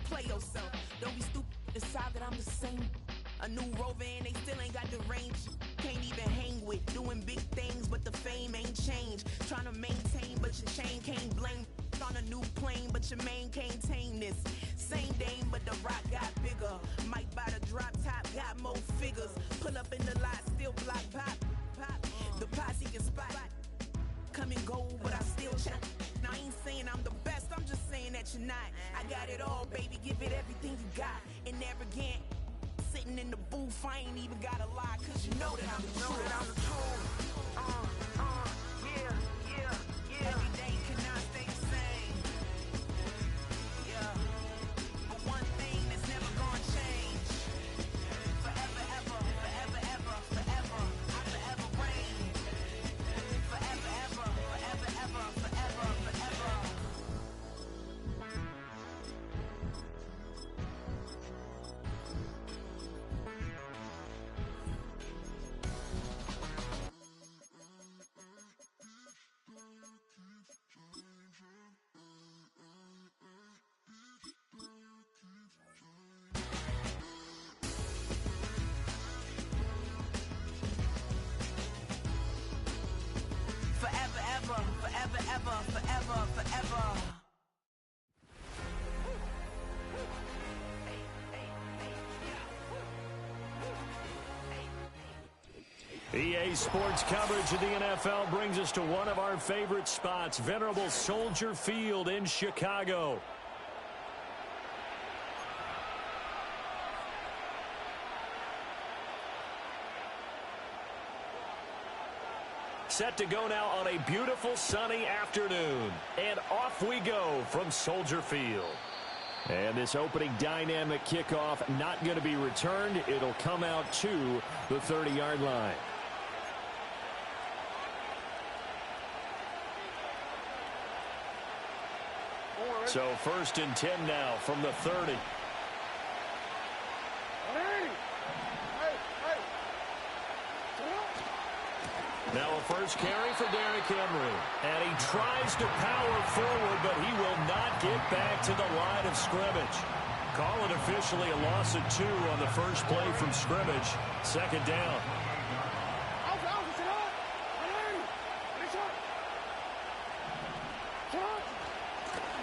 play yourself. Don't be stupid, decide that I'm the same. A new rover and they still ain't got the range. Can't even hang with, doing big things, but the fame ain't changed. Trying to maintain, but your chain can't blame. On a new plane, but your main can't tame this. Same dame, but the rock got bigger. Might buy the drop top, got more figures. Pull up in the lot, still block pop. The posse can spot. Come and go, but I still check. Now I ain't saying I'm the best, I'm just saying that you're not. I got it all, baby, give it everything you got. And never again, sitting in the booth, I ain't even gotta lie, cause you know that I'm the truth. Yeah. Every day cannot stay the same. Yeah. But one thing that's never gonna change. Forever, ever, forever, ever, forever. I forever reign. Forever, ever, forever, ever, forever, forever. Forever, ever, forever, ever, forever, forever. EA Sports coverage of the NFL brings us to one of our favorite spots, venerable Soldier Field in Chicago. Set to go now on a beautiful sunny afternoon. And off we go from Soldier Field. And this opening dynamic kickoff not going to be returned. It'll come out to the 30-yard line. So 1st and 10 now from the 30. Now a first carry for Derrick Henry. And he tries to power forward, but he will not get back to the line of scrimmage. Call it officially a loss of 2 on the first play from scrimmage. 2nd down.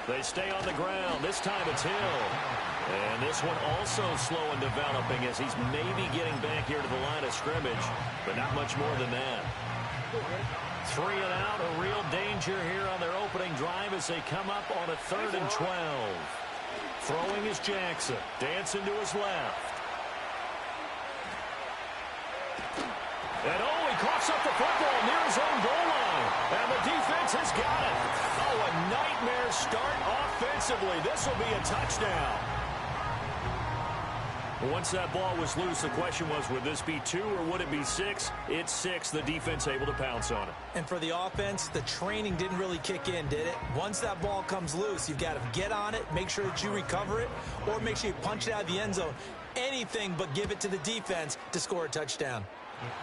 They stay on the ground. This time it's Hill. And this one also slow in developing as he's maybe getting back here to the line of scrimmage, but not much more than that. 3 and out, a real danger here on their opening drive as they come up on a 3rd and 12. Throwing is Jackson. Dancing to his left. And he coughs up the football near his own goal line. And the defense has got it. Oh, a nightmare start offensively. This will be a touchdown. Once that ball was loose, the question was, would this be 2 or would it be 6? It's 6. The defense able to pounce on it. And for the offense, the training didn't really kick in, did it? Once that ball comes loose, you've got to get on it, make sure that you recover it, or make sure you punch it out of the end zone. Anything but give it to the defense to score a touchdown.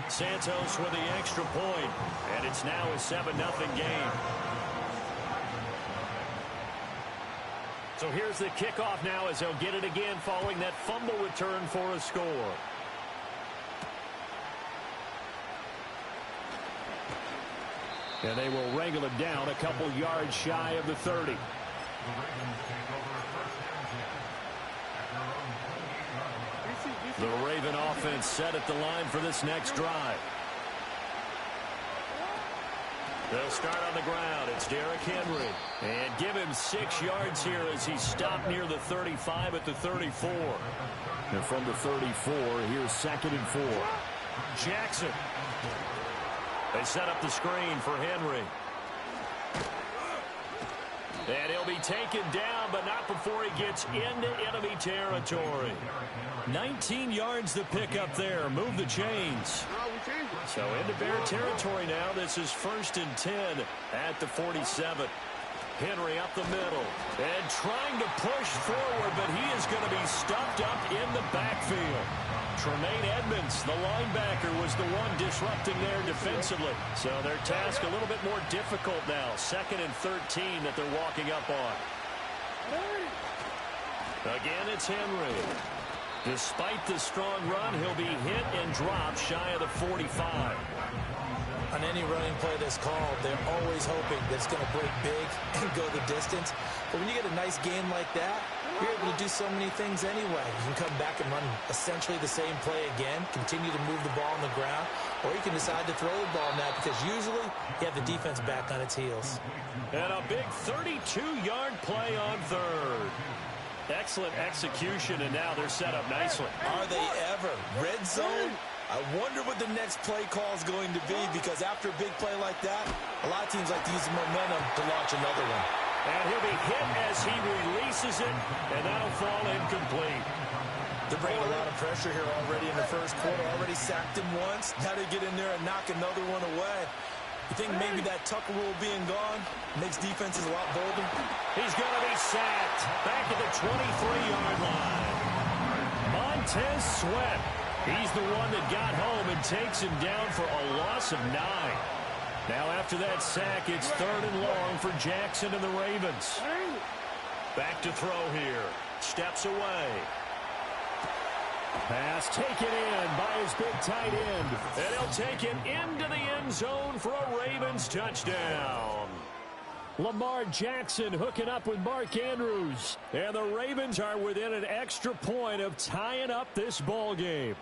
Santos with the extra point, and it's now a 7-0 game. So here's the kickoff now as they'll get it again following that fumble return for a score. And they will wrangle it down a couple yards shy of the 30. The Raven offense set at the line for this next drive. They'll start on the ground. It's Derrick Henry. And give him 6 yards here as he stopped near the 35 at the 34. And from the 34, here's 2nd and 4. Jackson. They set up the screen for Henry. And he'll be taken down, but not before he gets into enemy territory. 19 yards the pick up there. Move the chains. So into Bear territory now. This is 1st and 10 at the 47. Henry up the middle and trying to push forward, but he is going to be stuffed up in the backfield. Tremaine Edmonds, the linebacker, was the one disrupting there defensively. So their task a little bit more difficult now. 2nd and 13 that they're walking up on. Again, it's Henry. Despite the strong run, he'll be hit and dropped shy of the 45. On any running play that's called, they're always hoping that it's going to break big and go the distance. But when you get a nice game like that, you're able to do so many things anyway. You can come back and run essentially the same play again, continue to move the ball on the ground, or you can decide to throw the ball now because usually you have the defense back on its heels. And a big 32-yard play on third. Excellent execution, and now they're set up nicely. Are they ever? Red zone? I wonder what the next play call is going to be, because after a big play like that, a lot of teams like to use the momentum to launch another one. And he'll be hit as he releases it, and that'll fall incomplete. They're bringing a lot of pressure here already in the first quarter. Already sacked him once. Now they get in there and knock another one away. You think maybe that Tucker rule being gone makes defenses a lot bolder? He's going to be sacked back at the 23-yard line. Montez Sweat. He's the one that got home and takes him down for a loss of 9. Now after that sack, it's 3rd and long for Jackson and the Ravens. Back to throw here. Steps away. Pass taken in by his big tight end. And he'll take it into the end zone for a Ravens touchdown. Lamar Jackson hooking up with Mark Andrews. And the Ravens are within an extra point of tying up this ball game.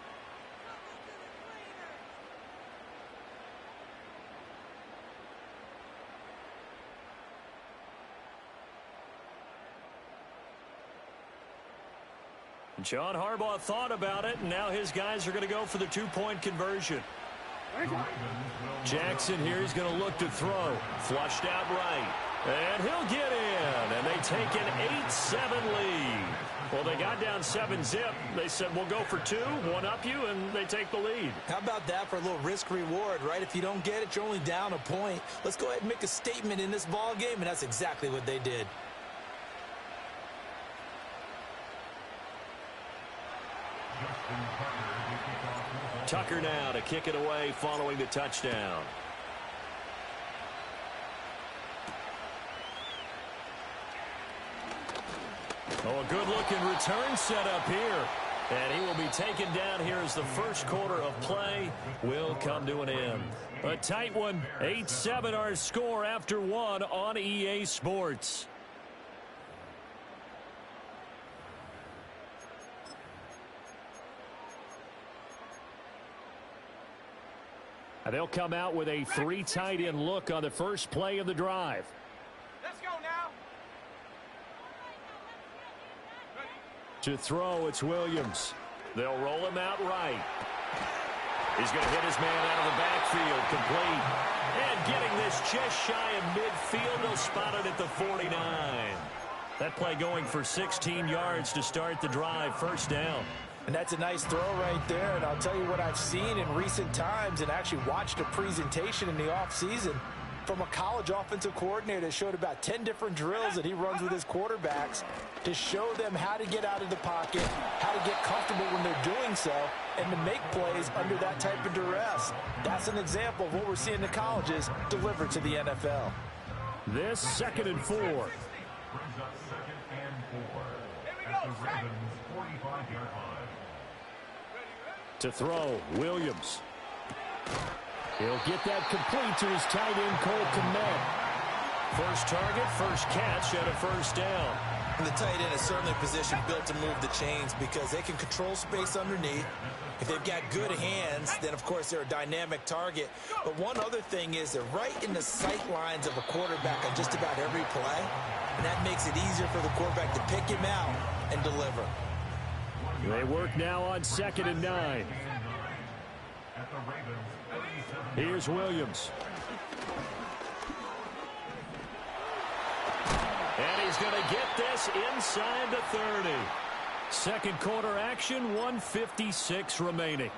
John Harbaugh thought about it, and now his guys are going to go for the 2-point conversion. Jackson here is going to look to throw. Flushed out right. And he'll get in, and they take an 8-7 lead. Well, they got down 7-zip. They said, we'll go for 2, one up you, and they take the lead. How about that for a little risk-reward, right? If you don't get it, you're only down a point. Let's go ahead and make a statement in this ball game, and that's exactly what they did. Tucker now to kick it away following the touchdown. Oh, a good-looking return set up here. And he will be taken down here as the first quarter of play will come to an end. A tight one, 8-7 our score after 1 on EA Sports. And they'll come out with a 3 tight end look on the first play of the drive. Let's go now. To throw, it's Williams. They'll roll him out right. He's going to hit his man out of the backfield, complete. And getting this just shy of midfield, they'll spot it at the 49. That play going for 16 yards to start the drive, first down. And that's a nice throw right there. And I'll tell you what I've seen in recent times and actually watched a presentation in the offseason from a college offensive coordinator that showed about 10 different drills that he runs with his quarterbacks to show them how to get out of the pocket, how to get comfortable when they're doing so, and to make plays under that type of duress. That's an example of what we're seeing in the colleges delivered to the NFL. This 2nd and 4. Here we go, Ravens, 45-yard line. To throw, Williams. He'll get that complete to his tight end, Cole Kmet. First target, first catch, and a first down. And the tight end is certainly a position built to move the chains because they can control space underneath. If they've got good hands, then, of course, they're a dynamic target. But one other thing is they're right in the sight lines of a quarterback on just about every play, and that makes it easier for the quarterback to pick him out and deliver. They work now on 2nd and 9. Here's Williams. And he's going to get this inside the 30. Second quarter action, 1:56 remaining.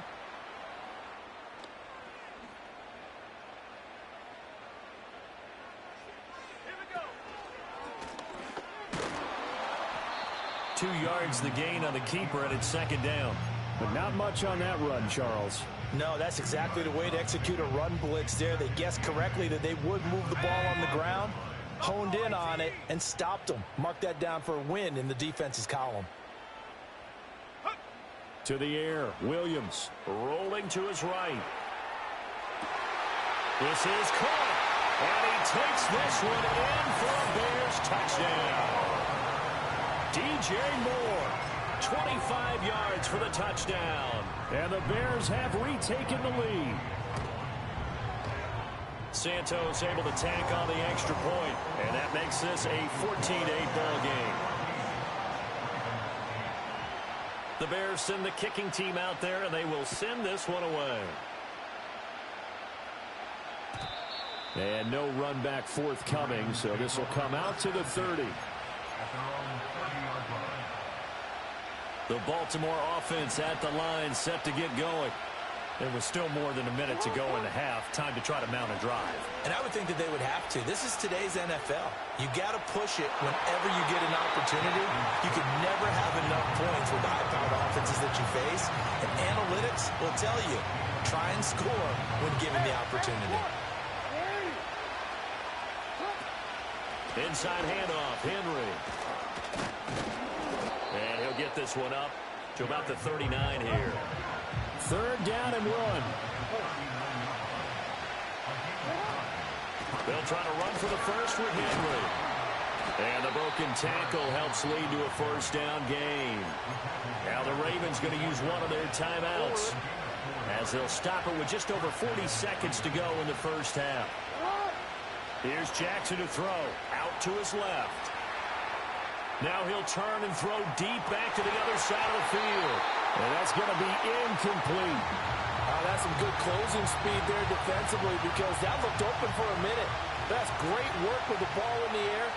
Here we go. 2 yards the gain on the keeper, and it's 2nd down. But not much on that run, Charles. No, that's exactly the way to execute a run blitz there. They guessed correctly that they would move the ball on the ground. honed in on it and stopped them. Mark that down for a win in the defense's column. To the air, Williams rolling to his right. This is caught, and he takes this one in for a Bears touchdown. DJ Moore, 25 yards for the touchdown. And the Bears have retaken the lead. Santos able to tack on the extra point, and that makes this a 14-8 ball game. The Bears send the kicking team out there, and they will send this one away. And no run back forthcoming, so this will come out to the 30. The Baltimore offense at the line, set to get going. There was still more than a minute to go in the half. Time to try to mount a drive. And I would think that they would have to. This is today's NFL. You got to push it whenever you get an opportunity. You can never have enough points with the high-powered offenses that you face. And analytics will tell you, try and score when given the opportunity. Inside handoff, Henry. And he'll get this one up to about the 39 here. 3rd down and 1. They'll try to run for the first with Henry. And the broken tackle helps lead to a 1st down gain. Now the Ravens going to use one of their timeouts, as they'll stop it with just over 40 seconds to go in the first half. Here's Jackson to throw. Out to his left. Now he'll turn and throw deep back to the other side of the field. And that's going to be incomplete. That's some good closing speed there defensively, because that looked open for a minute. That's great work with the ball in the air.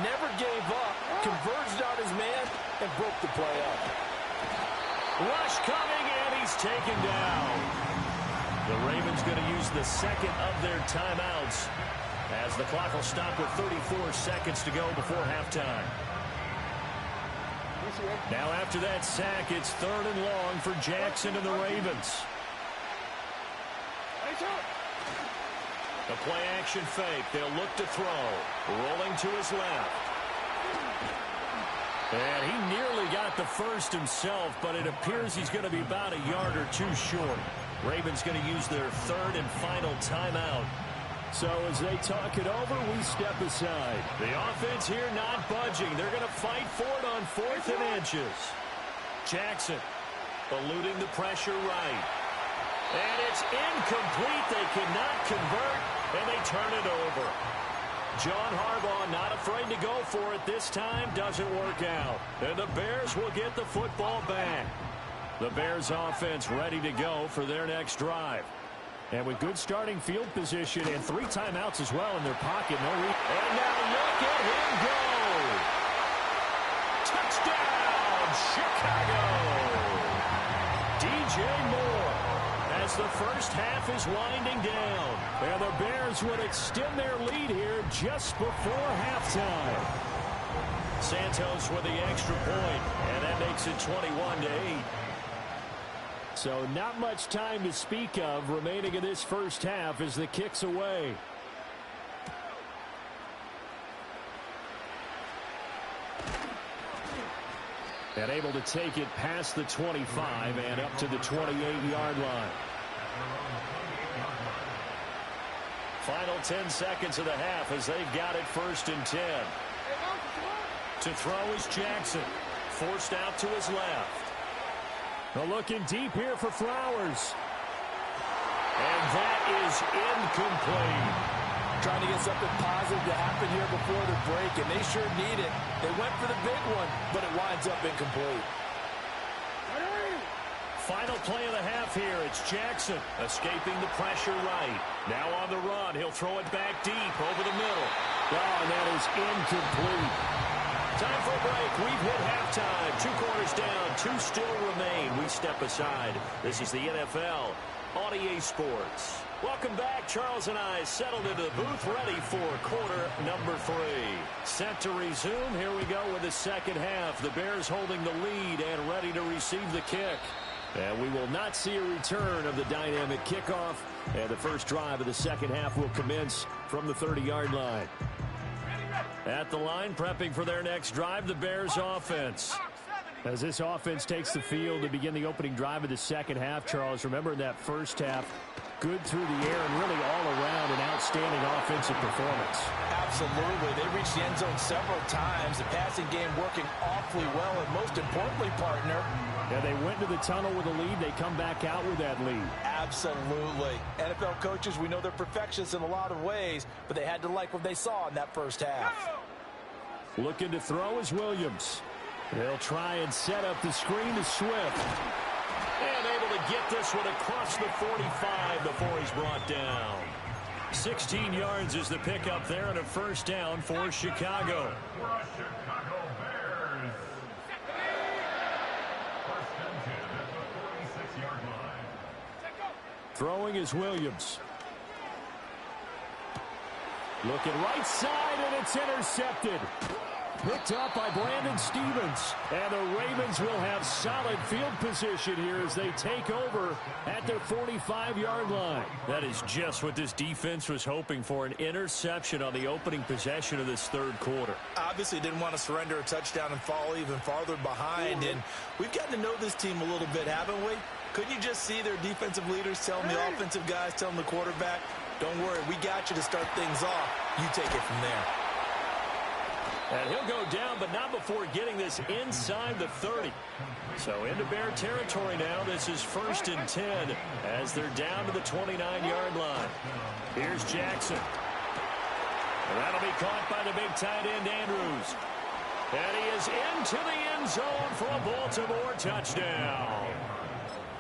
Never gave up. Converged on his man and broke the play up. Rush coming, and he's taken down. The Ravens going to use the second of their timeouts, as the clock will stop with 34 seconds to go before halftime. Now after that sack, it's 3rd and long for Jackson and the Ravens. The play action fake. They'll look to throw. Rolling to his left. And he nearly got the first himself, but it appears he's going to be about a yard or two short. Ravens going to use their 3rd and final timeout. So as they talk it over, we step aside. The offense here not budging. They're going to fight for it on 4th and inches. Jackson eluding the pressure right. And it's incomplete. They cannot convert, and they turn it over. John Harbaugh not afraid to go for it this time. Doesn't work out. And the Bears will get the football back. The Bears offense ready to go for their next drive. And with good starting field position and 3 timeouts as well in their pocket. And now look at him go. Touchdown, Chicago. DJ Moore, as the first half is winding down. And the Bears would extend their lead here just before halftime. Santos with the extra point, and that makes it 21-8. So not much time to speak of remaining in this first half as the kick's away. And able to take it past the 25 and up to the 28-yard line. Final 10 seconds of the half as they've got it 1st and 10. To throw is Jackson. Forced out to his left. They're looking deep here for Flowers. And that is incomplete. Trying to get something positive to happen here before the break, and they sure need it. They went for the big one, but it winds up incomplete. Final play of the half here. It's Jackson escaping the pressure right. Now on the run. He'll throw it back deep over the middle. Oh, and that is incomplete. Time for a break. We've hit halftime. 2 quarters down. 2 still remain. We step aside. This is the NFL on EA Sports. Welcome back. Charles and I settled into the booth, ready for quarter number 3. Set to resume. Here we go with the second half. The Bears holding the lead and ready to receive the kick. And we will not see a return of the dynamic kickoff. And the first drive of the second half will commence from the 30-yard line. At the line, prepping for their next drive, the Bears offense. As this offense takes the field to begin the opening drive of the second half, Charles, remember in that first half, good through the air and really all around an outstanding offensive performance. Absolutely. They reached the end zone several times. The passing game working awfully well, and most importantly, partner, yeah, they went to the tunnel with a lead. They come back out with that lead. Absolutely. NFL coaches, we know they're perfectionists in a lot of ways, but they had to like what they saw in that first half. Looking to throw is Williams. They'll try and set up the screen to Swift. And able to get this one across the 45 before he's brought down. 16 yards is the pickup there and a first down for Chicago. Throwing is Williams. Looking right side, and it's intercepted. Picked up by Brandon Stevens. And the Ravens will have solid field position here as they take over at their 45-yard line. That is just what this defense was hoping for, an interception on the opening possession of this third quarter. Obviously didn't want to surrender a touchdown and fall even farther behind. And we've gotten to know this team a little bit, haven't we? Couldn't you just see their defensive leaders telling the offensive guys, telling the quarterback, don't worry, we got you to start things off. You take it from there. And he'll go down, but not before getting this inside the 30. So into Bear territory now. This is 1st and 10 as they're down to the 29-yard line. Here's Jackson. And that'll be caught by the big tight end, Andrews. And he is into the end zone for a Baltimore touchdown.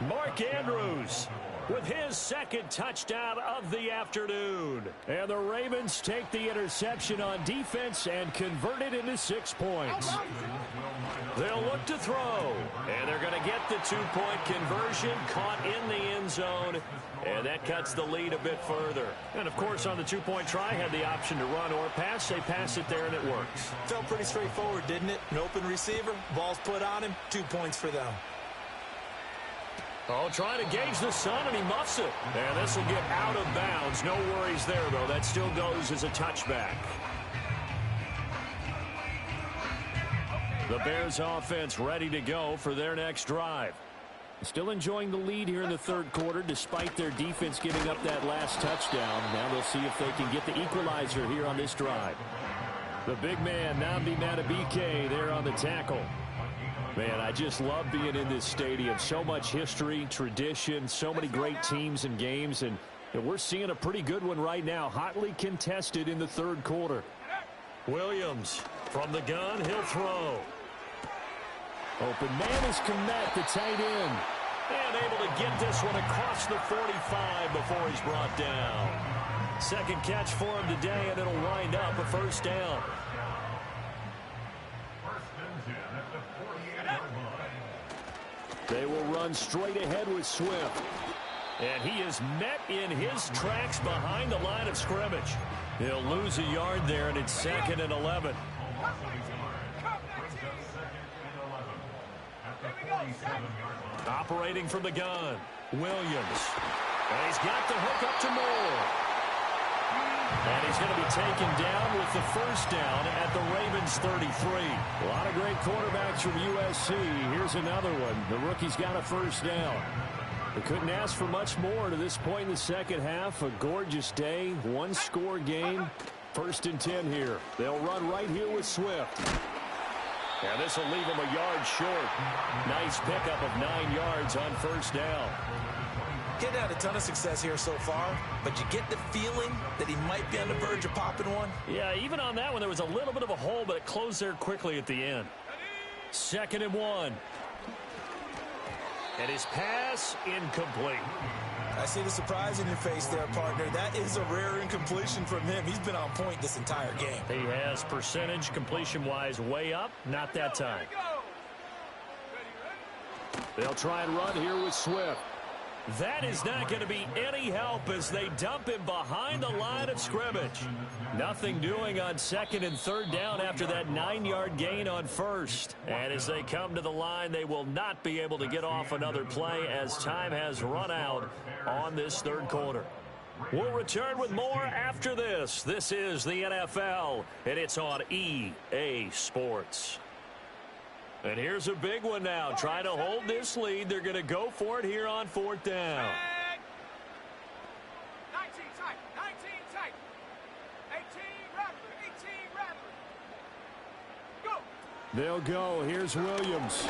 Mark Andrews with his second touchdown of the afternoon. And the Ravens take the interception on defense and convert it into 6 points. They'll look to throw. And they're going to get the 2-point conversion, caught in the end zone. And that cuts the lead a bit further. And, of course, on the 2-point try, had the option to run or pass. They pass it there, and it works. Felt pretty straightforward, didn't it? An open receiver, ball's put on him, 2 points for them. Oh, trying to gauge the sun, and he muffs it. And this will get out of bounds. No worries there, though. That still goes as a touchback. The Bears offense ready to go for their next drive. Still enjoying the lead here in the third quarter, despite their defense giving up that last touchdown. Now they'll see if they can get the equalizer here on this drive. The big man, Nnamdi Madubuike, there on the tackle. Man, I just love being in this stadium. So much history, tradition, so many great teams and games, and we're seeing a pretty good one right now, hotly contested in the third quarter. Williams from the gun, he'll throw. Open man is Kmet, the tight end. And able to get this one across the 45 before he's brought down. Second catch for him today, and it'll wind up a first down. They will run straight ahead with Swift. And he is met in his tracks behind the line of scrimmage. He'll lose a yard there, and it's 2nd and 11. Operating from the gun, Williams. And he's got the hook up to Moore. And he's going to be taken down with the first down at the Ravens 33. A lot of great quarterbacks from USC. Here's another one. The rookie's got a first down. They couldn't ask for much more to this point in the second half. A gorgeous day, one-score game. 1st and 10 here. They'll run right here with Swift. And this will leave him a yard short. Nice pickup of 9 yards on first down. Getting had a ton of success here so far, but you get the feeling that he might be on the verge of popping one. Yeah, even on that one, there was a little bit of a hole, but it closed there quickly at the end. 2nd and 1. And his pass incomplete. I see the surprise in your face there, partner. That is a rare incompletion from him. He's been on point this entire game. He has percentage completion-wise way up. Not that time. They'll try and run here with Swift. That is not going to be any help as they dump him behind the line of scrimmage. Nothing doing on 2nd and 3rd down after that 9-yard gain on 1st. And as they come to the line, they will not be able to get off another play as time has run out on this third quarter. We'll return with more after this. This is the NFL, and it's on EA Sports. And here's a big one now. Trying to hold this lead. They're going to go for it here on 4th down. 19 tight. 19 tight. 18 rapid. 18 rapid. Go. They'll go. Here's Williams.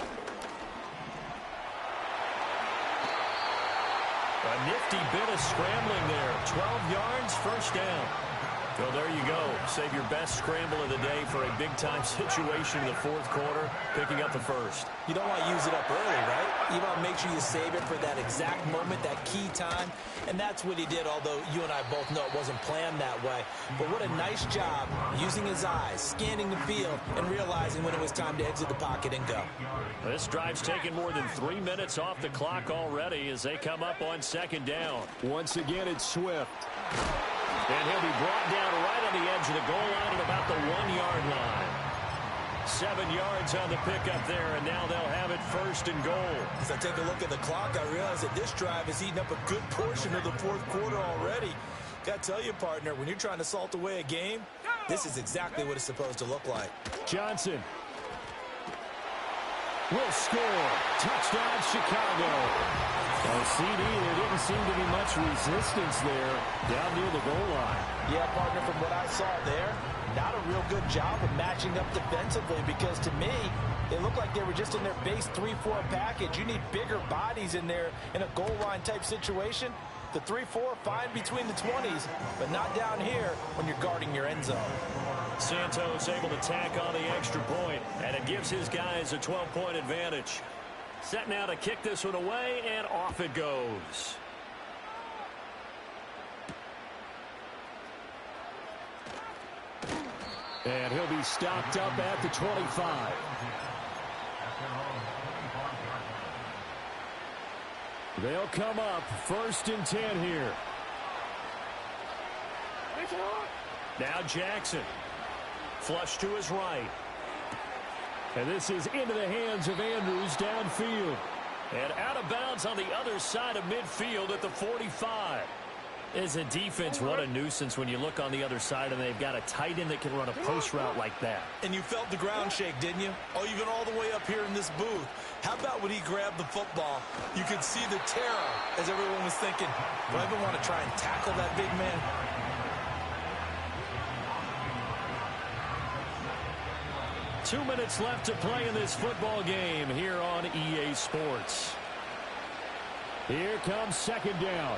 A nifty bit of scrambling there. 12 yards, first down. Well, there you go. Save your best scramble of the day for a big-time situation in the 4th quarter, picking up the first. You don't want to use it up early, right? You want to make sure you save it for that exact moment, that key time. And that's what he did, although you and I both know it wasn't planned that way. But what a nice job using his eyes, scanning the field, and realizing when it was time to exit the pocket and go. This drive's taken more than 3 minutes off the clock already as they come up on 2nd down. Once again, it's Swift. And he'll be brought down right on the edge of the goal line at about the 1-yard line. 7 yards on the pickup there, and now they'll have it 1st and goal. As I take a look at the clock, I realize that this drive has eaten up a good portion of the 4th quarter already. Got to tell you, partner, when you're trying to salt away a game, this is exactly what it's supposed to look like. Johnson will score. Touchdown, Chicago. CD, there didn't seem to be much resistance there down near the goal line. Yeah, partner, from what I saw there, not a real good job of matching up defensively because to me, it looked like they were just in their base 3-4 package. You need bigger bodies in there in a goal line type situation. The 3-4, fine between the 20s, but not down here when you're guarding your end zone. Santos able to tack on the extra point, and it gives his guys a 12-point advantage. Set now to kick this one away, and off it goes. And he'll be stopped up at the 25. They'll come up 1st and 10 here. Now Jackson. Flush to his right. And this is into the hands of Andrews downfield. And out of bounds on the other side of midfield at the 45. As a defense, what a nuisance when you look on the other side and they've got a tight end that can run a post route like that. And you felt the ground shake, didn't you? Oh, even all the way up here in this booth. How about when he grabbed the football? You could see the terror as everyone was thinking, do I even want to try and tackle that big man? 2 minutes left to play in this football game here on EA Sports. Here comes 2nd down.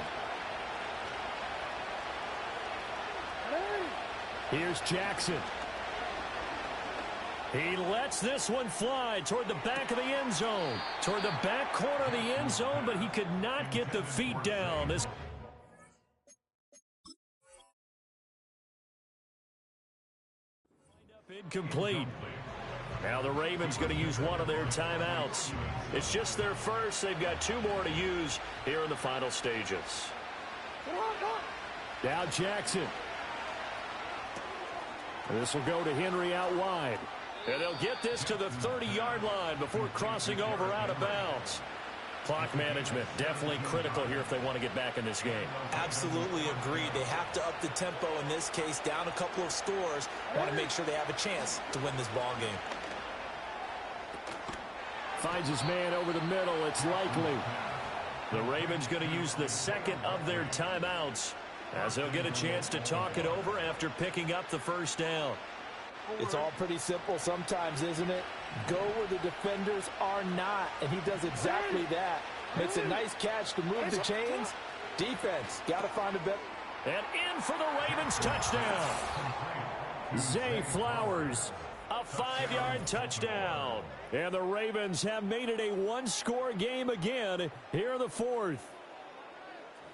Here's Jackson. He lets this one fly toward the back of the end zone. Toward the back corner of the end zone, but he could not get the feet down. This incomplete. Now the Ravens going to use one of their timeouts. It's just their first. They've got 2 more to use here in the final stages. Now Jackson. This will go to Henry out wide. And they'll get this to the 30-yard line before crossing over out of bounds. Clock management definitely critical here if they want to get back in this game. Absolutely agreed. They have to up the tempo in this case, down a couple of scores. Want to make sure they have a chance to win this ball game. Finds his man over the middle. It's likely. The Ravens going to use the 2nd of their timeouts as they'll get a chance to talk it over after picking up the 1st down. It's all pretty simple sometimes, isn't it? Go where the defenders are not, and he does exactly that. Makes a nice catch to move the chains. Defense, got to find a better. And in for the Ravens touchdown. Zay Flowers, a 5-yard touchdown. And the Ravens have made it a 1-score game again here in the 4th.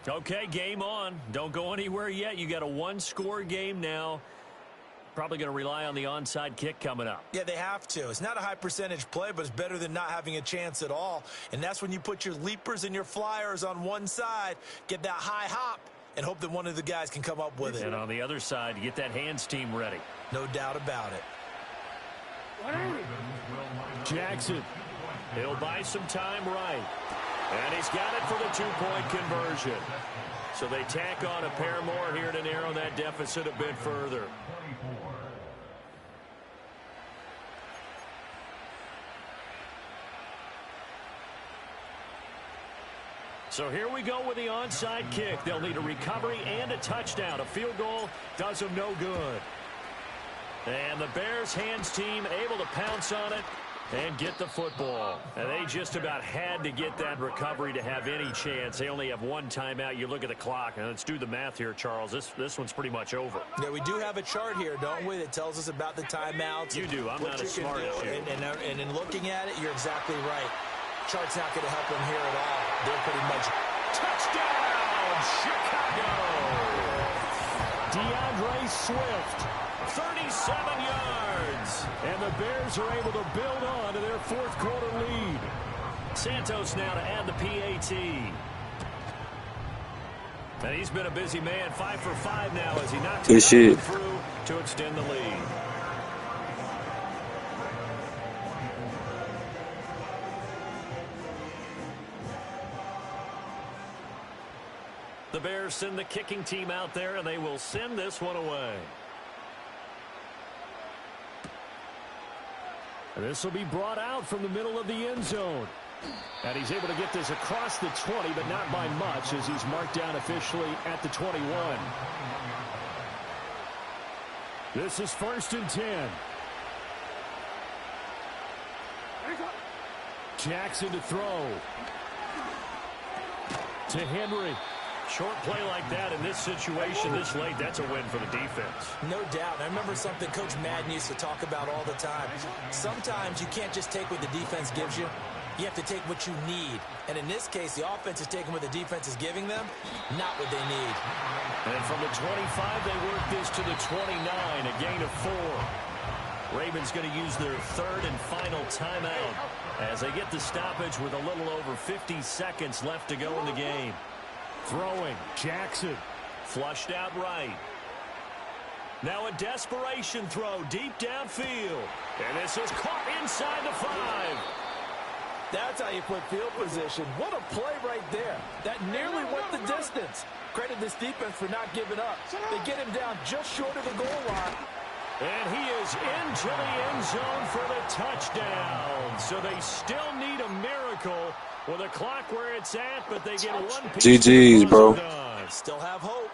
Okay, game on. Don't go anywhere yet. You got a 1-score game now. Probably going to rely on the onside kick coming up. Yeah, they have to. It's not a high percentage play, but it's better than not having a chance at all. And that's when you put your leapers and your flyers on one side, get that high hop, and hope that one of the guys can come up with it. And on the other side, get that hands team ready. No doubt about it. Jackson. He'll buy some time right. And he's got it for the two-point conversion. So they tack on a pair more here to narrow that deficit a bit further. So here we go with the onside kick. They'll need a recovery and a touchdown. A field goal does them no good. And the Bears hands team able to pounce on it and get the football. And they just about had to get that recovery to have any chance. They only have one timeout. You look at the clock, and let's do the math here, Charles. This one's pretty much over. Yeah, we do have a chart here, don't we, that tells us about the timeouts. You do. I'm not as smart as you. And in looking at it, you're exactly right. Chart's not going to help them here at all. They're pretty much touchdown, Chicago. DeAndre Swift, 37 yards. And the Bears are able to build on to their fourth quarter lead. Santos now to add the PAT. And he's been a busy man, 5 for 5 now as he knocks it through to extend the lead. The Bears send the kicking team out there, and they will send this one away. And this will be brought out from the middle of the end zone. And he's able to get this across the 20, but not by much, as he's marked down officially at the 21. This is 1st and 10. Jackson to throw. To Henry. Short play like that in this situation this late, that's a win for the defense. No doubt. I remember something Coach Madden used to talk about all the time. Sometimes you can't just take what the defense gives you. You have to take what you need. And in this case, the offense is taking what the defense is giving them, not what they need. And from the 25, they work this to the 29, a gain of 4. Ravens going to use their third and final timeout as they get the stoppage with a little over 50 seconds left to go in the game. Throwing, Jackson, flushed out right. Now a desperation throw deep downfield. And this is caught inside the 5. That's how you put field position. What a play right there. That nearly went the distance. Credit this defense for not giving up. They get him down just short of the goal line. And he is into the end zone for the touchdown. So they still need a miracle with a clock where it's at, but they get one piece. GG's, bro. Still have hope.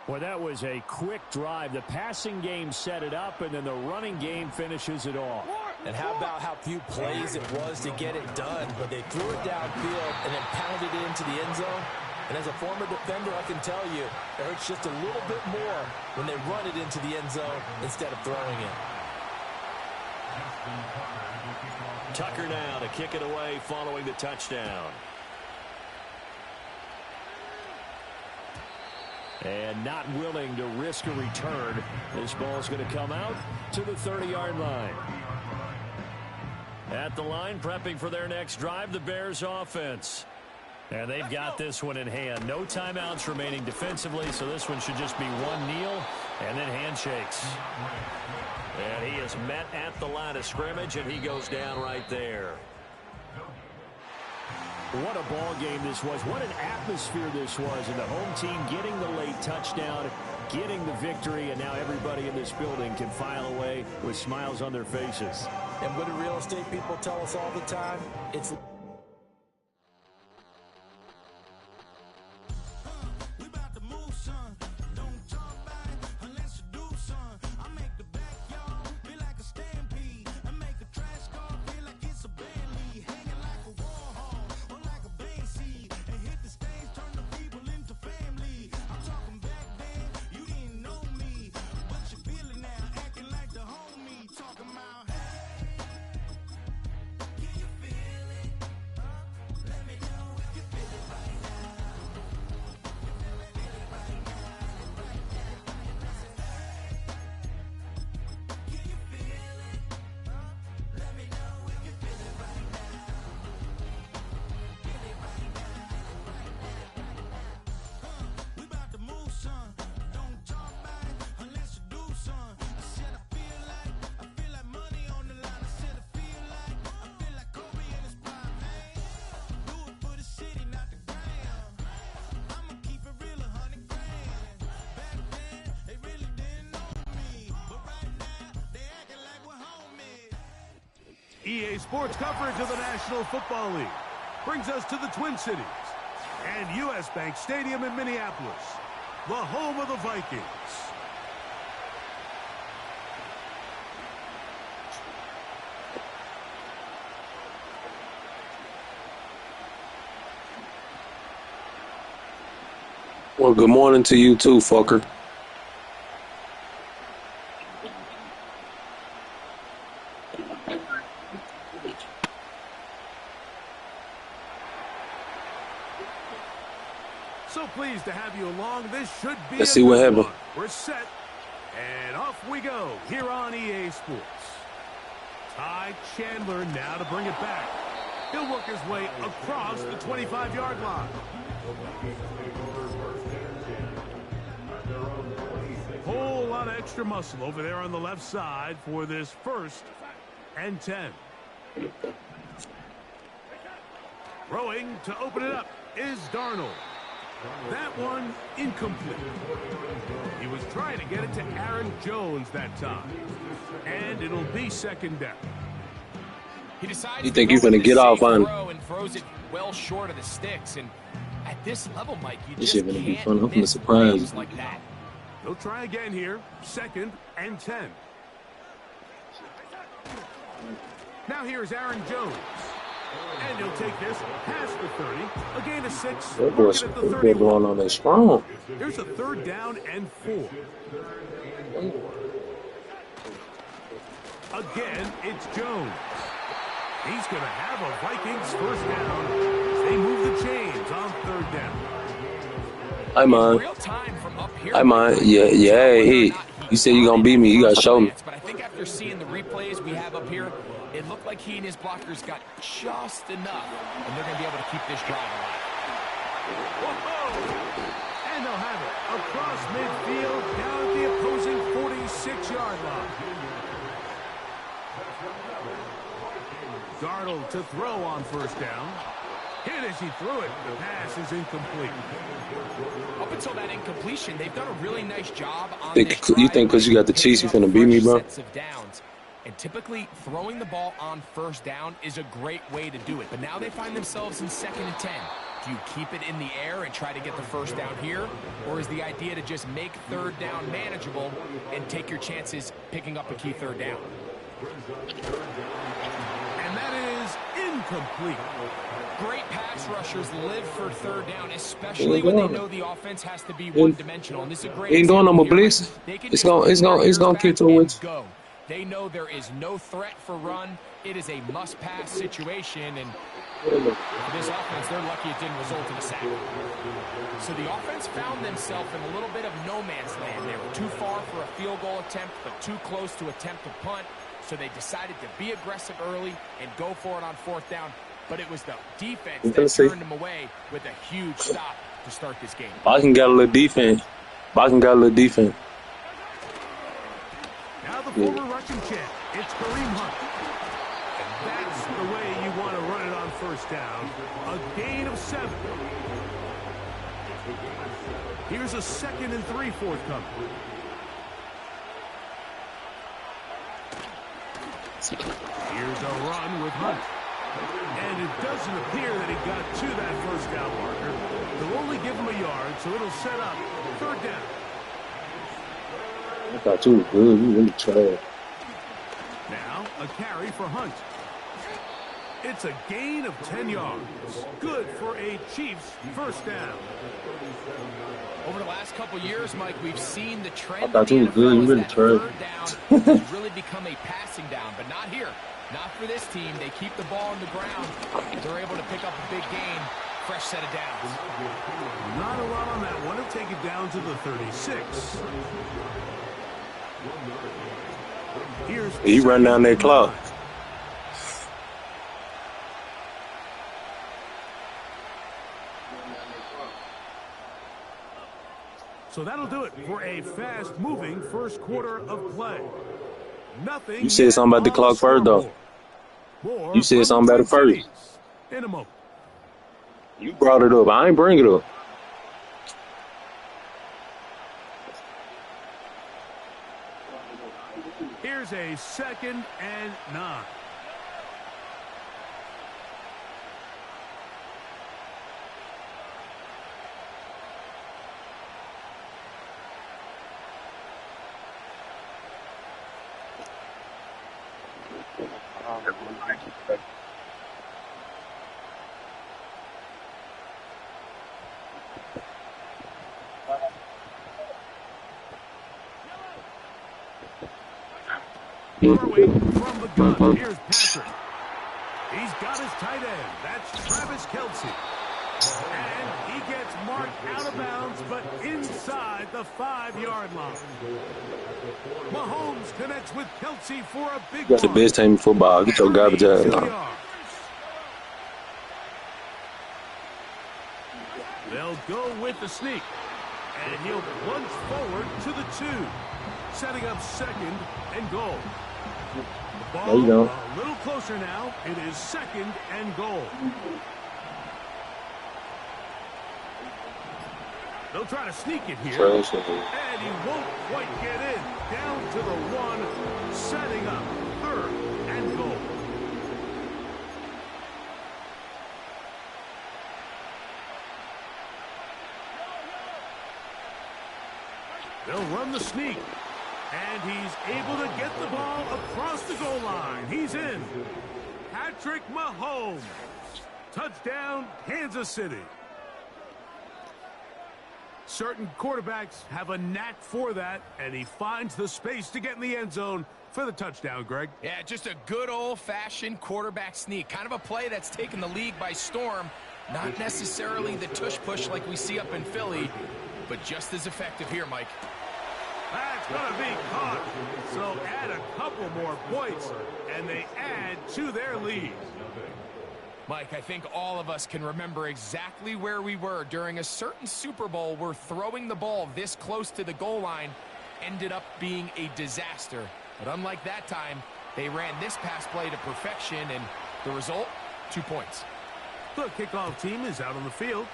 Well, that was a quick drive. The passing game set it up, and then the running game finishes it off. And how about how few plays it was to get it done, but they threw it downfield and then pounded it into the end zone. And as a former defender, I can tell you, it hurts just a little bit more when they run it into the end zone instead of throwing it. Tucker now to kick it away following the touchdown. And not willing to risk a return. This ball's going to come out to the 30-yard line. At the line, prepping for their next drive, the Bears offense. And they've got this one in hand. No timeouts remaining defensively, so this one should just be one kneel and then handshakes. And he is met at the line of scrimmage, and he goes down right there. What a ball game this was. What an atmosphere this was. And the home team getting the late touchdown, getting the victory, and now everybody in this building can file away with smiles on their faces. And what do real estate people tell us all the time? It's EA Sports coverage of the National Football League brings us to the Twin Cities and U.S. Bank Stadium in Minneapolis, the home of the Vikings. Well, good morning to you too, fucker. So pleased to have you along. This should be Let's see what happened. We're set, and off we go here on EA Sports. Ty Chandler now to bring it back. He'll work his way across the 25-yard line. Whole lot of extra muscle over there on the left side for this 1st and 10. Throwing to open it up is Darnold. That one incomplete. He was trying to get it to Aaron Jones that time. And it'll be 2nd down. He decides You think you're going to get off on and throws it well short of the sticks. And at this level, Mike, you this just shit going to be can't fun. I'm going to miss surprise plays you. like that. They'll try again here. 2nd and 10. Now here's Aaron Jones. And he'll take this past the 30. A gain of 6. That boy's going on that strong. Here's a 3rd down and 4. Again, it's Jones. He's going to have a Vikings 1st down as they move the chains on 3rd down. I mind. I mind. Yeah. Hey, you said you're going to beat me. You got to show me. But I think after seeing the replays we have up here, it looked like he and his blockers got just enough, and they're going to be able to keep this drive alive. Whoa! And they'll have it across midfield down at the opposing 46-yard line. Darnold to throw on 1st down. Hit as he threw it. The pass is incomplete. Up until that incompletion, they've done a really nice job on You this think because you got the Chiefs, you finna beat me, bro? sets of downs. And typically, throwing the ball on 1st down is a great way to do it. But now they find themselves in 2nd and 10. Do you keep it in the air and try to get the 1st down here? Or is the idea to just make 3rd down manageable and take your chances picking up a key 3rd down? And that is incomplete. Great pass rushers live for 3rd down, especially when they know the offense has to be one-dimensional. And this is a great Ain't going no more example here. blitz. They can It's just gonna kick to the woods. go. They know there is no threat for run. It is a must-pass situation, and for this offense, they're lucky it didn't result in a sack. So the offense found themselves in a little bit of no man's land. They were too far for a field goal attempt, but too close to attempt a punt. So they decided to be aggressive early and go for it on 4th down. But it was the defense that turned them away with a huge stop to start this game. Boston got a little defense. Now the former Russian champ, it's Kareem Hunt. And that's the way you want to run it on 1st down. A gain of 7. Here's a 2nd and 3 forthcoming. Here's a run with Hunt. And it doesn't appear that he got to that 1st down marker. They'll only give him a yard, so it'll set up 3rd down. I thought you were good. You really tried. Now a carry for Hunt. It's a gain of 10 yards. Good for a Chiefs 1st down. Over the last couple years, Mike, we've seen the trend. I thought you were good. You really tried. 3rd down has really become a passing down, but not here. Not for this team. They keep the ball on the ground. They're able to pick up a big gain. Fresh set of downs. Not a lot on that one. He'll take it down to the 36. You run down that clock. So that'll do it for a fast-moving 1st quarter of play. Nothing. You said something about the clock first, though. You said something about it first. In a moment. You brought it up. I ain't bring it up. Here's a 2nd and 9. Throwing from the gun, here's Patrick. He's got his tight end. That's Travis Kelce. And he gets marked out of bounds, but inside the 5-yard line. Mahomes connects with Kelce for a big That's the best team in football. Get your garbage ass out. They'll go with the sneak. And he'll plunge forward to the 2. Setting up second and goal. The ball a little closer now. It is second and goal. They'll try to sneak it here. And he won't quite get in. Down to the 1. Setting up third and goal. They'll run the sneak. And he's able to get the ball across the goal line. He's in. Patrick Mahomes. Touchdown, Kansas City. Certain quarterbacks have a knack for that, and he finds the space to get in the end zone for the touchdown, Greg. Yeah, just a good old-fashioned quarterback sneak. Kind of a play that's taken the league by storm. Not necessarily the tush-push like we see up in Philly, but just as effective here, Mike. That's going to be caught. So add a couple more points, and they add to their lead. Mike, I think all of us can remember exactly where we were during a certain Super Bowl where throwing the ball this close to the goal line ended up being a disaster. But unlike that time, they ran this pass play to perfection, and the result, 2 points. The kickoff team is out on the field,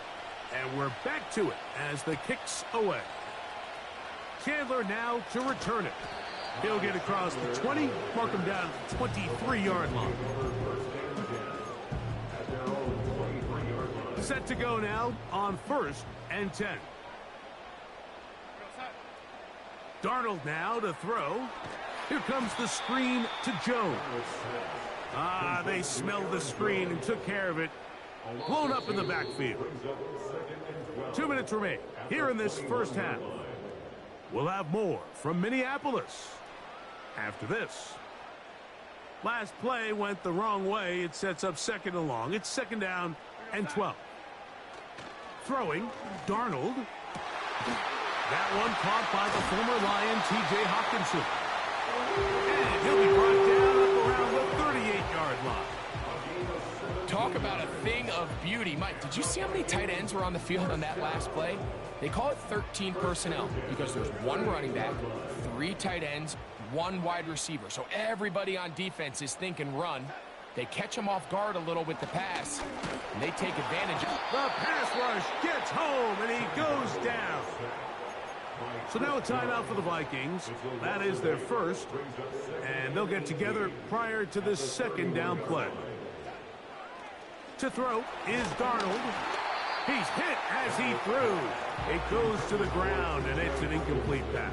and we're back to it as the kick's away. Chandler now to return it. He'll get across the 20, mark him down at the 23-yard line. Set to go now on 1st and 10. Darnold now to throw. Here comes the screen to Jones. They smelled the screen and took care of it. Blown up in the backfield. 2 minutes remain here in this first half. We'll have more from Minneapolis after this. Last play went the wrong way. It sets up second and long. It's second down and 12. Throwing, Darnold. That one caught by the former Lion, T.J. Hawkinson. And he'll be brought down up around the 38-yard line. Talk about a thing of beauty. Mike, did you see how many tight ends were on the field on that last play? They call it 13 personnel because there's 1 running back, 3 tight ends, 1 wide receiver. So everybody on defense is thinking run. They catch him off guard a little with the pass, and they take advantage of it. The pass rush gets home, and he goes down. So now a timeout for the Vikings. That is their first, and they'll get together prior to this second down play. To throw is Darnold. He's hit as he threw. It goes to the ground, and it's an incomplete pass.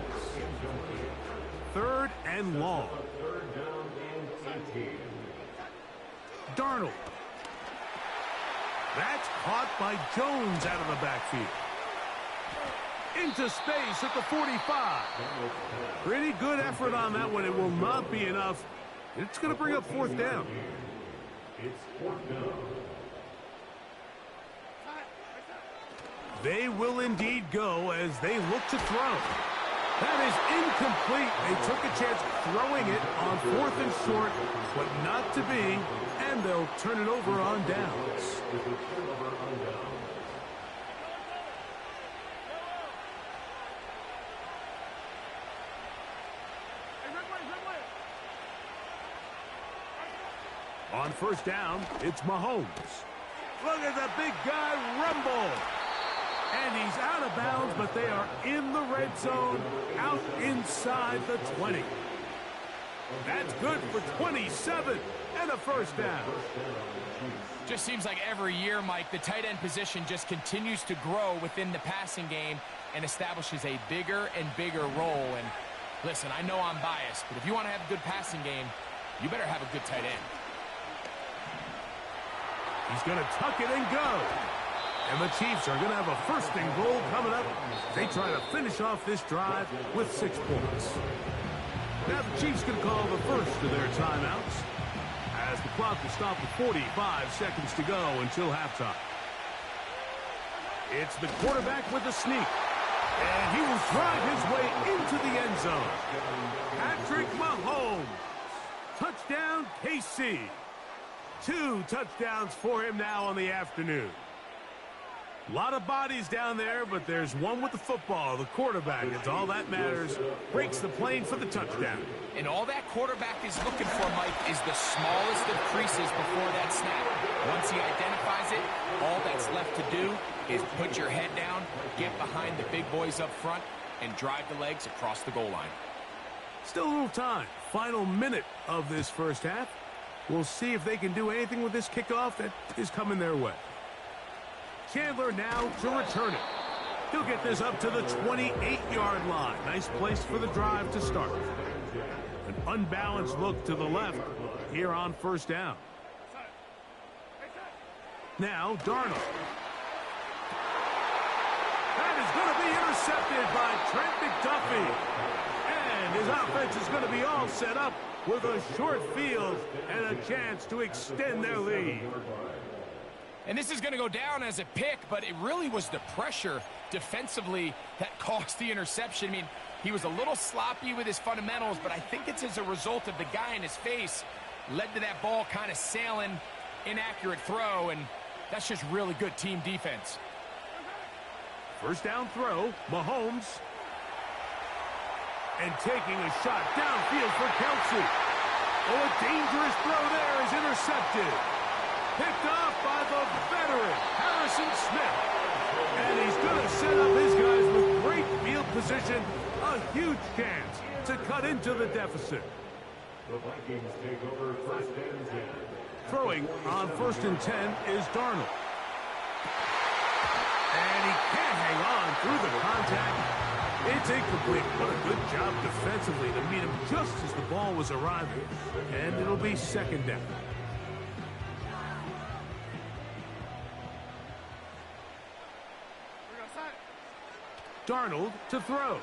3rd and long. Darnold. That's caught by Jones out of the backfield. Into space at the 45. Pretty good effort on that one. It will not be enough. It's going to bring up 4th down. They will indeed go as they look to throw. That is incomplete. They took a chance throwing it on 4th and short, but not to be, and they'll turn it over on downs. On 1st down, it's Mahomes. Look at the big guy rumble. And he's out of bounds, but they are in the red zone, out inside the 20. That's good for 27 and a 1st down. Just seems like every year, Mike, the tight end position just continues to grow within the passing game and establishes a bigger and bigger role. And listen, I know I'm biased, but if you want to have a good passing game, you better have a good tight end. He's going to tuck it and go. And the Chiefs are going to have a first and goal coming up. They try to finish off this drive with 6 points. Now the Chiefs can call the first of their timeouts as the clock will stop with 45 seconds to go until halftime. It's the quarterback with the sneak. And he will drive his way into the end zone. Patrick Mahomes. Touchdown, KC. 2 touchdowns for him now on the afternoon. A lot of bodies down there, but there's one with the football. The quarterback, it's all that matters. Breaks the plane for the touchdown. And all that quarterback is looking for, Mike, is the smallest of creases before that snap. Once he identifies it, all that's left to do is put your head down, get behind the big boys up front, and drive the legs across the goal line. Still a little time. Final minute of this first half. We'll see if they can do anything with this kickoff that is coming their way. Chandler now to return it. He'll get this up to the 28-yard line. Nice place for the drive to start. An unbalanced look to the left here on first down. Now Darnold. That is going to be intercepted by Trent McDuffie. And his offense is going to be all set up with a short field and a chance to extend their lead. And this is going to go down as a pick, but it really was the pressure defensively that caused the interception. I mean, he was a little sloppy with his fundamentals, but I think it's as a result of the guy in his face led to that ball kind of sailing, inaccurate throw, and that's just really good team defense. First down throw, Mahomes. And taking a shot downfield for Kelsey. Oh, a dangerous throw there is intercepted. Picked off by the veteran, Harrison Smith. And he's going to set up his guys with great field position. A huge chance to cut into the deficit. The Vikings take over first and 10. Throwing on first and 10 is Darnold. And he can't hang on through the contact. It's incomplete. What a good job defensively to meet him just as the ball was arriving. And it'll be second down. Darnold to throw.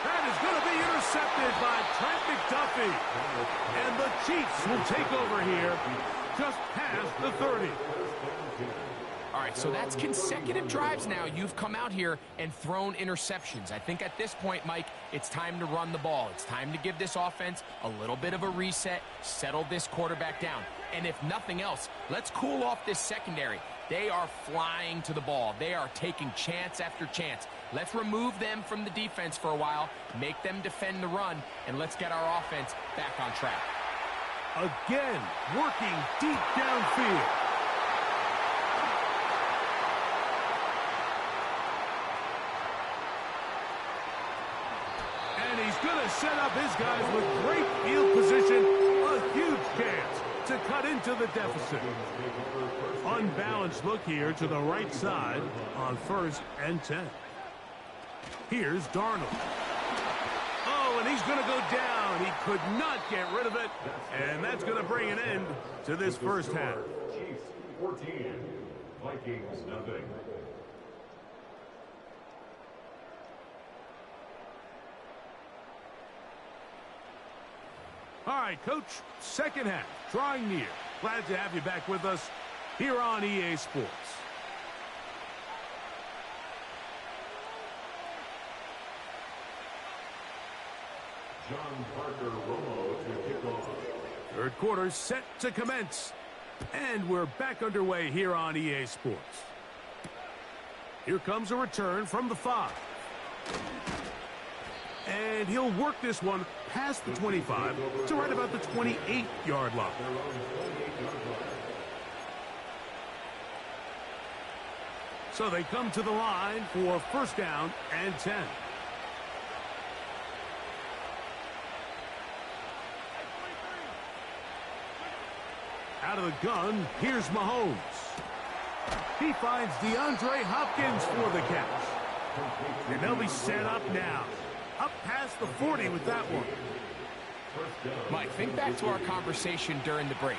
That is going to be intercepted by Trent McDuffie. And the Chiefs will take over here just past the 30. All right, so that's consecutive drives now. You've come out here and thrown interceptions. I think at this point, Mike, it's time to run the ball. It's time to give this offense a little bit of a reset, settle this quarterback down. And if nothing else, let's cool off this secondary. They are flying to the ball. They are taking chance after chance. Let's remove them from the defense for a while, make them defend the run, and let's get our offense back on track. Again, working deep downfield. And he's going to set up his guys with great field position. A huge chance to cut into the deficit. Unbalanced look here to the right side on first and 10. Here's Darnold. Oh, and he's going to go down. He could not get rid of it. And that's going to bring an end to this first half. Chiefs 14, Vikings nothing. All right, Coach, second half, drawing near. Glad to have you back with us here on EA Sports. John Parker Romo to kick off. Third quarter set to commence. And we're back underway here on EA Sports. Here comes a return from the 5. And he'll work this one past the 25 to right about the 28-yard line. So they come to the line for first down and 10. Out of the gun, here's Mahomes. He finds DeAndre Hopkins for the catch. And they'll be set up now. Up past the 40 with that one. Mike, think back to our conversation during the break.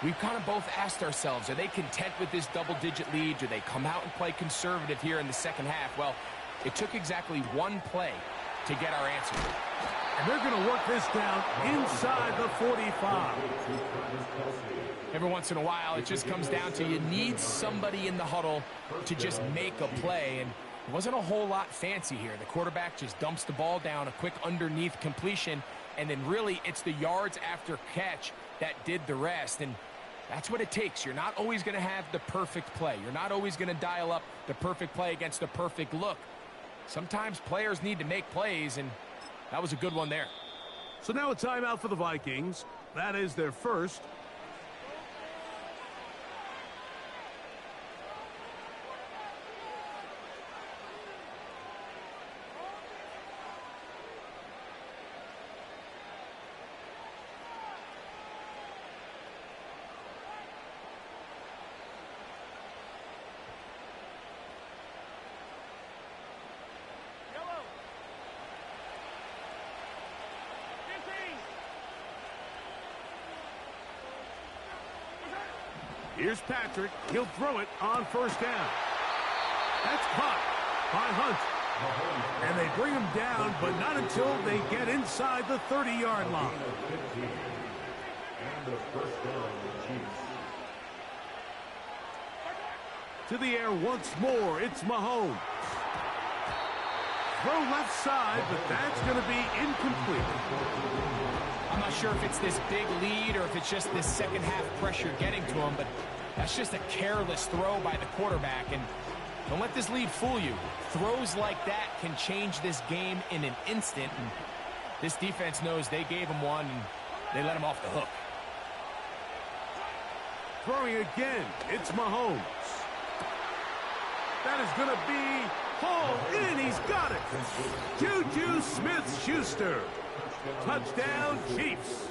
we've kind of both asked ourselves, are they content with this double-digit lead? Do they come out and play conservative here in the second half? Well, it took exactly one play to get our answer. And they're going to work this down inside the 45. Every once in a while, it just comes down to you need somebody in the huddle to just make a play. And it wasn't a whole lot fancy here. The quarterback just dumps the ball down, a quick underneath completion, and then really it's the yards after catch that did the rest. And that's what it takes. You're not always going to have the perfect play. You're not always going to dial up the perfect play against the perfect look. Sometimes players need to make plays, and that was a good one there. So now a timeout for the Vikings. That is their first. Here's Patrick. He'll throw it on first down. That's caught by Hunt. And they bring him down, but not until they get inside the 30-yard line. And the first down, Chiefs. To the air once more, it's Mahomes. Throw left side, but that's going to be incomplete. I'm not sure if it's this big lead or if it's just this second half pressure getting to him, but that's just a careless throw by the quarterback. And don't let this lead fool you. Throws like that can change this game in an instant. And this defense knows they gave him one and they let him off the hook. Throwing again, it's Mahomes. That is going to be hauled in. He's got it. Juju Smith-Schuster. Touchdown, Chiefs.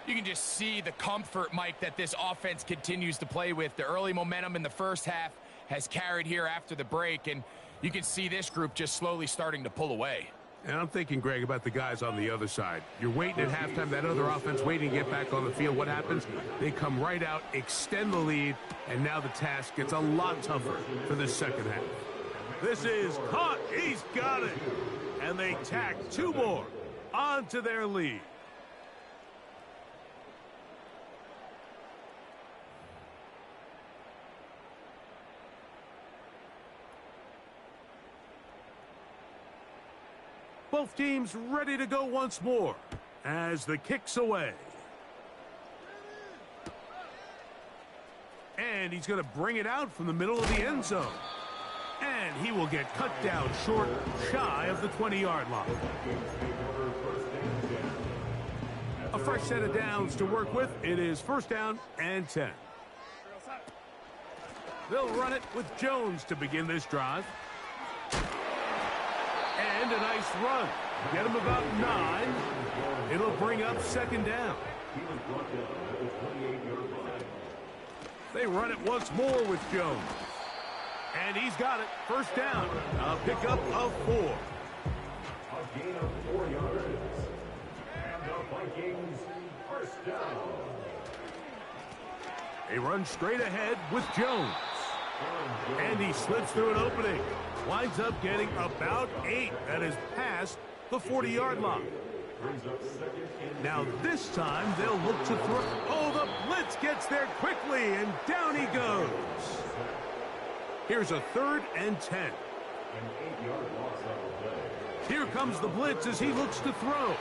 You can just see the comfort, Mike, that this offense continues to play with. The early momentum in the first half has carried here after the break, and you can see this group just slowly starting to pull away. And I'm thinking, Greg, about the guys on the other side. You're waiting at halftime, that other offense waiting to get back on the field. What happens? They come right out, extend the lead, and now the task gets a lot tougher for this second half. This is caught. He's got it. And they tack two more onto their lead. Both teams ready to go once more as the kick's away. And he's going to bring it out from the middle of the end zone. And he will get cut down short, shy of the 20-yard line. A fresh set of downs to work with. It is first down and 10. They'll run it with Jones to begin this drive. And a nice run. Get him about 9. It'll bring up second down. They run it once more with Jones. And he's got it. First down. A pickup of 4. A gain of 4 yards. And the Vikings first down. They run straight ahead with Jones. And he slips through an opening. Winds up getting about 8. That is past the 40-yard line. Now this time they'll look to throw. Oh, the blitz gets there quickly, and down he goes. Here's a 3rd and 10. An 8-yard loss on the play. Here comes the blitz as he looks to throw.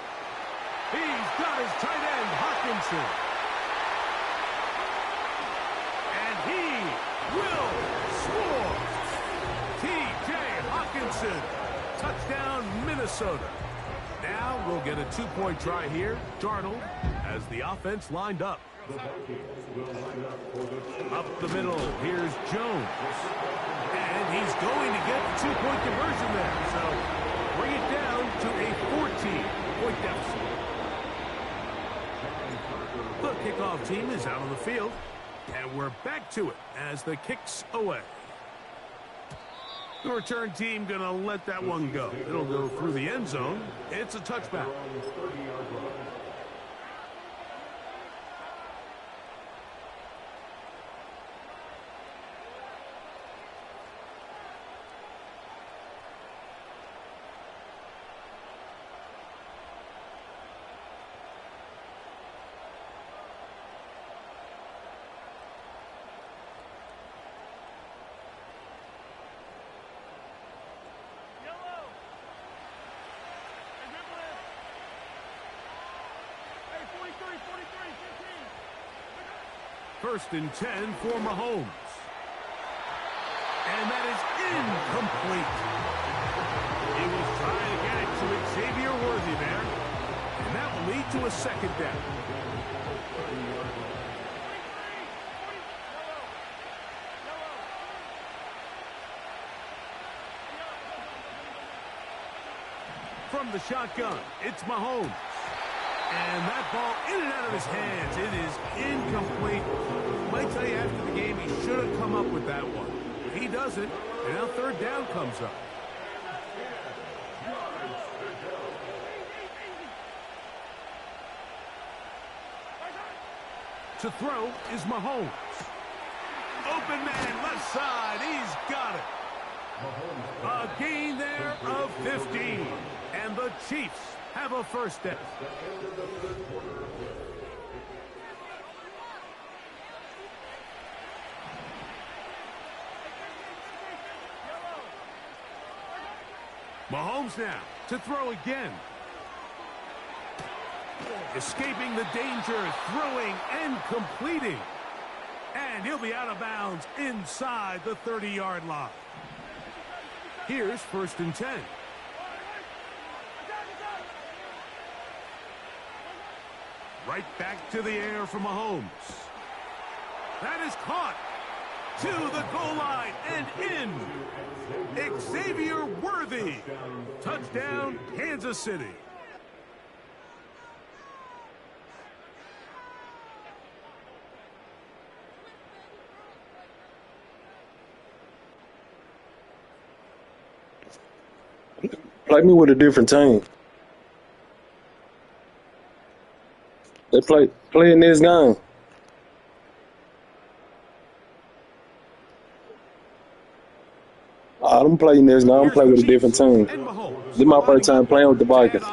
He's got his tight end, Hawkinson. And he will score. T.J. Hawkinson. Touchdown, Minnesota. Now we'll get a 2-point try here. Darnold as the offense lined up. The Vikings will line up for the Up the middle, here's Jones. And he's going to get the 2-point conversion there. So bring it down to a 14-point deficit. The kickoff team is out on the field. And we're back to it as the kick's away. The return team going to let that one go. It'll go through the end zone. It's a touchback. First and 10 for Mahomes. And that is incomplete. He was trying to get it to Xavier Worthy there. And that will lead to a second down. From the shotgun, it's Mahomes. And that ball in and out of his hands. It is incomplete. Might tell you after the game he should have come up with that one. But he doesn't, and now third down comes up. To throw is Mahomes. Open man, left side. He's got it. A gain there of 15. And the Chiefs have a first down. Mahomes now to throw again. Escaping the danger, throwing and completing. And he'll be out of bounds inside the 30-yard line. Here's first and 10. Right back to the air for Mahomes. That is caught to the goal line and in. Xavier Worthy. Touchdown, Kansas City. Play me with a different team. They play in this game. I'm playing this game. I'm playing with a different team. This is my first time playing with the Vikings.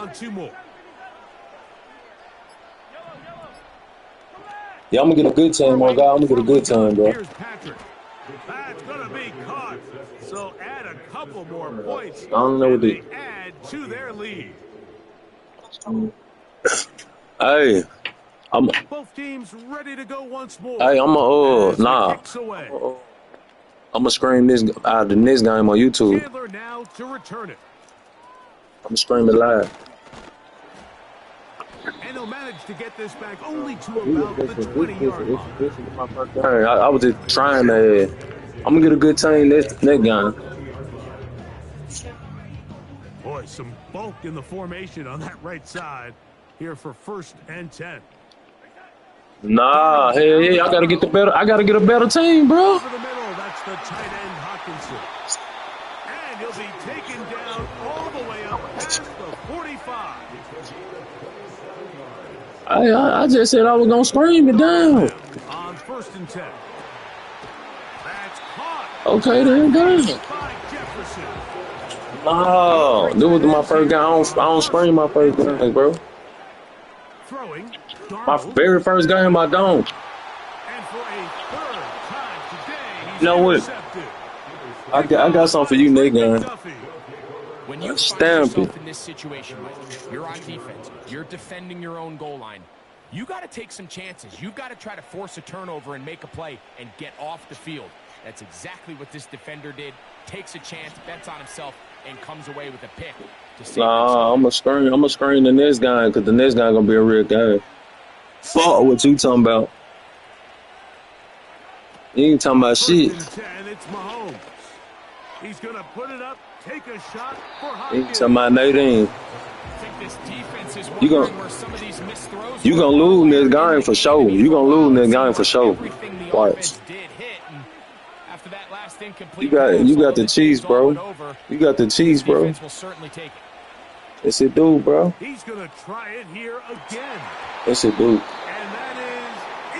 Yeah, I'm gonna get a good team, my guy. I'm gonna get a good team, bro. That's gonna be caught. So add a couple more points. I don't know what they add to their lead. Hey, both teams ready to go once more. Hey, I'm gonna scream this out the next game on YouTube. Chandler now to return it. I'm gonna scream it live. And he'll manage to get this back only to about the 20-yard line. Hey, I was just trying to. I'm gonna get a good team next game. Boy, some bulk in the formation on that right side here for first and 10. Nah, hey, I gotta get a better team, bro. Over the middle, that's the tight end Hawkinson. And he'll be taken down all the way up past the 45. I just said I was gonna scream it down. On first and 10. That's caught. Okay, then go. No, this was my first game. I don't scream my first game, bro. Throwing. My very first game, I don't. And for a third time today, he's you know what? I got something for you, nigga. When you find yourself in this situation, you're on defense, you're defending your own goal line, you got to take some chances. You've got to try to force a turnover and make a play and get off the field. That's exactly what this defender did. Takes a chance, bets on himself, and comes away with a pick. Nah, I'm a screen the next guy because the next guy gonna be a real guy. Fuck what you talking about? You ain't talking about shit. It's Mahomes. He's gonna put it up, take a shot for You ain't talking about Nadine. You gonna lose this game for sure. You gonna lose this game for sure. Watch. You got the cheese, bro. You got the cheese, bro. Yes, it do, bro. He's gonna try it here again. Yes, it do.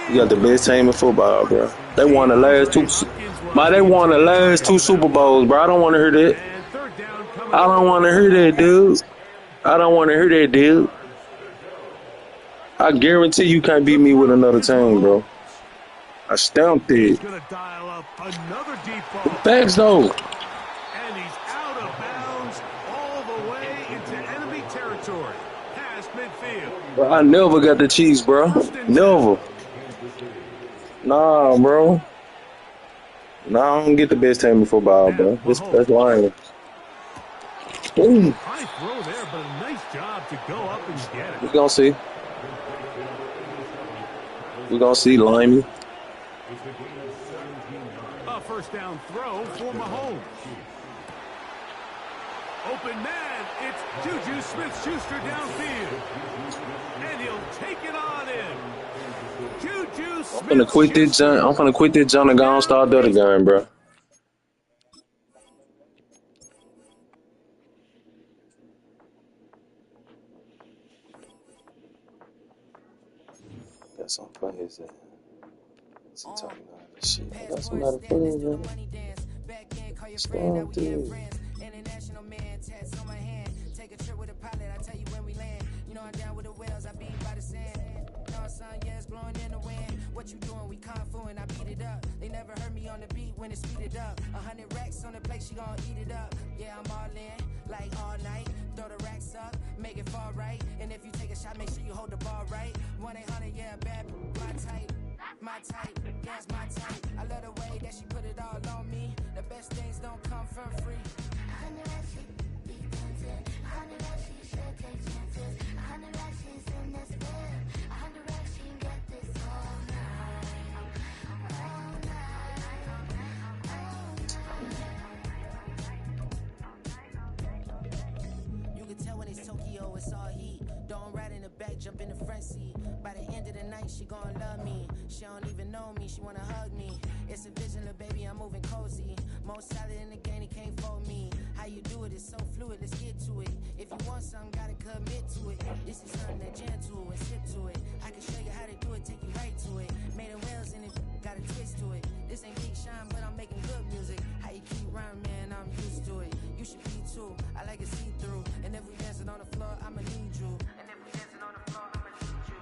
You got the best team in football, bro. They won the last two. They won the last two Super Bowls, bro. I don't want to hear that. I don't want to hear that, dude. I don't want to hear that, dude. I guarantee you can't beat me with another team, bro. I stamped it. Thanks, though. And he's out of bounds all the way into enemy territory, past midfield. Bro, I never got the cheese, bro. Never. Nah, bro. Nah, I don't get the best team in football, bro. That's lying. Ooh. High throw there, but a nice job to go up and get it. We're gonna see. We're gonna see, Limey. A first down throw for Mahomes. Open man, it's Juju Smith-Schuster downfield. And he'll take it on in. Juju Smith-Schuster. I'm finna quit this John and go and start the other game, bro. Got some funny as that. Some talking about this shit. I got somebody playing, man. Stop this. International man, tats on my hand. Take a trip with a pilot, I tell you when we land. You know I'm down with the whales, I beat by the sand. No sun, yeah, it's blowing in the wind. What you doing? We kung fu and I beat it up. They never heard me on the beat when it's speeded up. 100 racks on the plate, she gon' eat it up. Yeah, I'm all in, like all night. Throw the racks up, make it fall right. And if you take a shot, make sure you hold the ball right. 1-800, yeah, bad, my type. My type, yes, my type. I love the way that she put it all on me. The best things don't come for free. You can tell when it's Tokyo, it's all heat. Don't ride in the back, jump in the front seat. By the end of the night, she gon' love me. She don't even know me, she wanna hug me. It's a vision, little baby, I'm moving cozy. Most solid in the game, he can't fold me. How you do it, it's so fluid, let's get to it. If you want something, gotta commit to it. This is something that gentle and sip to it. I can show you how to do it, take you right to it. Made of whales and it got a twist to it. This ain't Big Shine, but I'm making good music. How you keep rhyming, man, I'm used to it. You should be too, I like it see-through. And if we dancing on the floor, I'ma need you. And if we dancing on the floor, I'ma need you.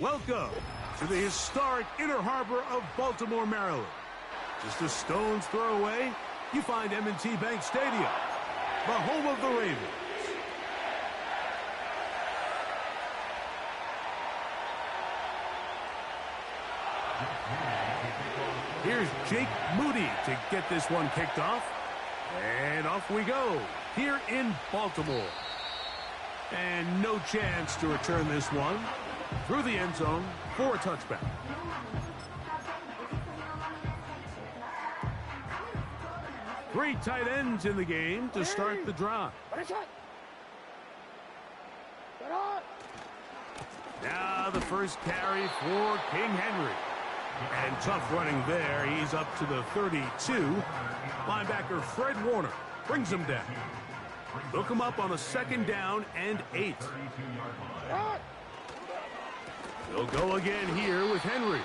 Welcome to the historic Inner Harbor of Baltimore, Maryland. Just a stone's throw away, you find M&T Bank Stadium, the home of the Ravens. Here's Jake Moody to get this one kicked off. And off we go, here in Baltimore. And no chance to return this one through the end zone for a touchback. Three tight ends in the game to start the drive. Now the first carry for King Henry. And tough running there. He's up to the 32. Linebacker Fred Warner brings him down. Look him up on a 2nd down and 8. He'll go again here with Henry.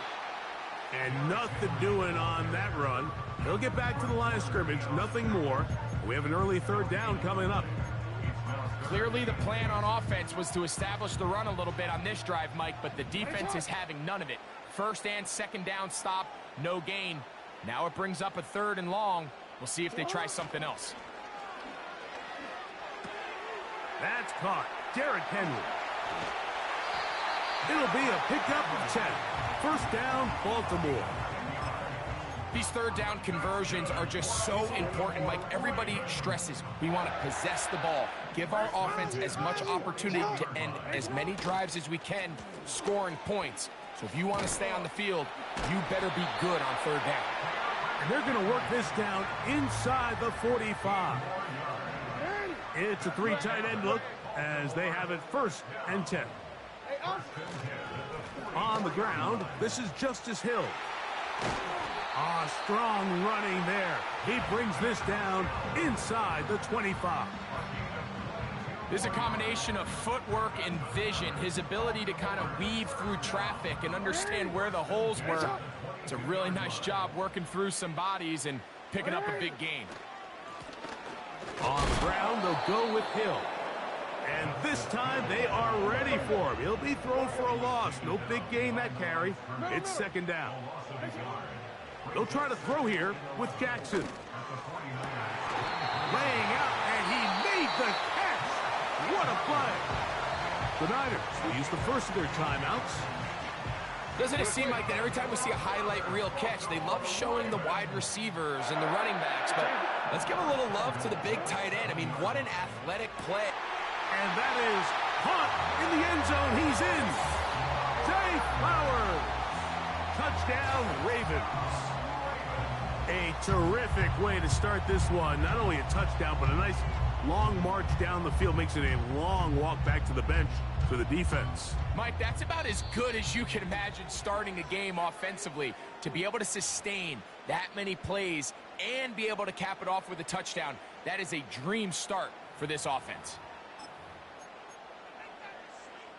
And nothing doing on that run. He'll get back to the line of scrimmage, nothing more. We have an early 3rd down coming up. Clearly the plan on offense was to establish the run a little bit on this drive, Mike, but the defense is having none of it. 1st and 2nd down stop, no gain. Now it brings up a 3rd and long. We'll see if they try something else. That's caught. Derrick Henry. It'll be a pickup of 10. 1st down, Baltimore. These third down conversions are just so important, Mike. Everybody stresses we want to possess the ball, give our offense as much opportunity to end as many drives as we can, scoring points. So if you want to stay on the field, you better be good on third down. And they're going to work this down inside the 45. It's a three tight end look as they have it 1st and 10. On the ground, this is Justice Hill. Strong running there. He brings this down inside the 25. This is a combination of footwork and vision, his ability to kind of weave through traffic and understand where the holes were. It's a really nice job working through some bodies and picking up a big gain. On the ground, they'll go with Hill. And this time, they are ready for him. He'll be thrown for a loss. No big gain that carry. It's 2nd down. They'll try to throw here with Jackson. Laying out, and he made the catch. What a play. The Niners will use the first of their timeouts. Doesn't it seem like that every time we see a highlight reel catch, they love showing the wide receivers and the running backs, but let's give a little love to the big tight end. I mean, what an athletic play. And that is caught in the end zone. He's in. Zay Flowers. Touchdown, Ravens. A terrific way to start this one. Not only a touchdown, but a nice long march down the field. Makes it a long walk back to the bench for the defense. Mike, that's about as good as you can imagine starting a game offensively. To be able to sustain that many plays and be able to cap it off with a touchdown, that is a dream start for this offense.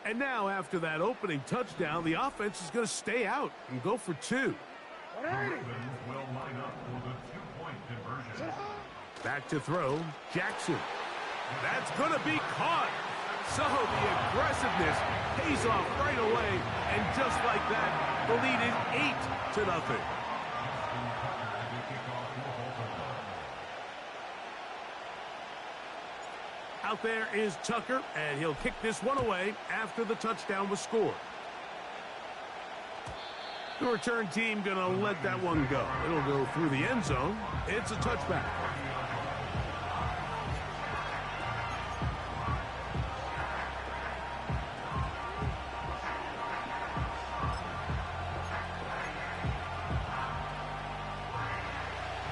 And now, after that opening touchdown, the offense is going to stay out and go for 2. Back to throw, Jackson. That's going to be caught. So the aggressiveness pays off right away, and just like that, the lead is 8-0. Out there is Tucker, and he'll kick this one away after the touchdown was scored. The return team going to let that one go. It'll go through the end zone. It's a touchback.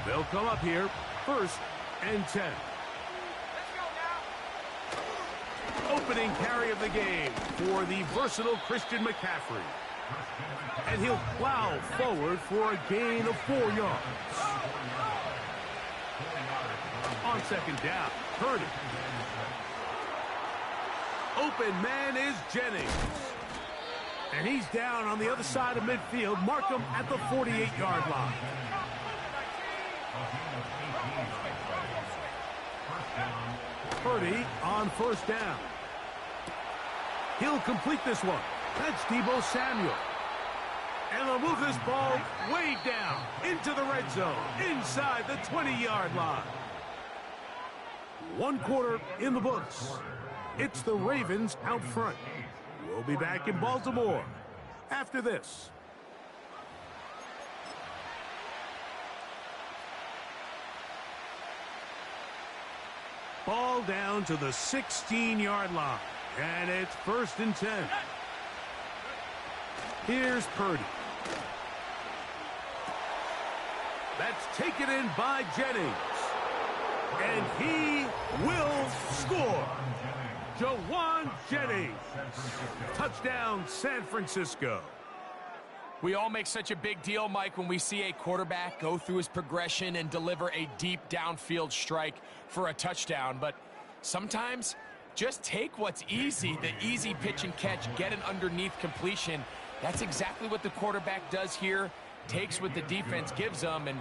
They'll come up here, 1st and 10. Opening carry of the game for the versatile Christian McCaffrey. And he'll plow forward for a gain of 4 yards. On 2nd down, Purdy. Open man is Jennings. And he's down on the other side of midfield. Mark him at the 48-yard line. Purdy on 1st down. He'll complete this one. That's Deebo Samuel. And they'll move this ball way down into the red zone, inside the 20-yard line. 1 quarter in the books. It's the Ravens out front. We'll be back in Baltimore after this. Ball down to the 16-yard line. And it's 1st and 10. Here's Purdy. That's taken in by Jennings. And he will score. Jawan Jennings. Touchdown, San Francisco. We all make such a big deal, Mike, when we see a quarterback go through his progression and deliver a deep downfield strike for a touchdown. But sometimes just take what's easy, the easy pitch and catch, get an underneath completion. That's exactly what the quarterback does here, takes what the defense gives them, and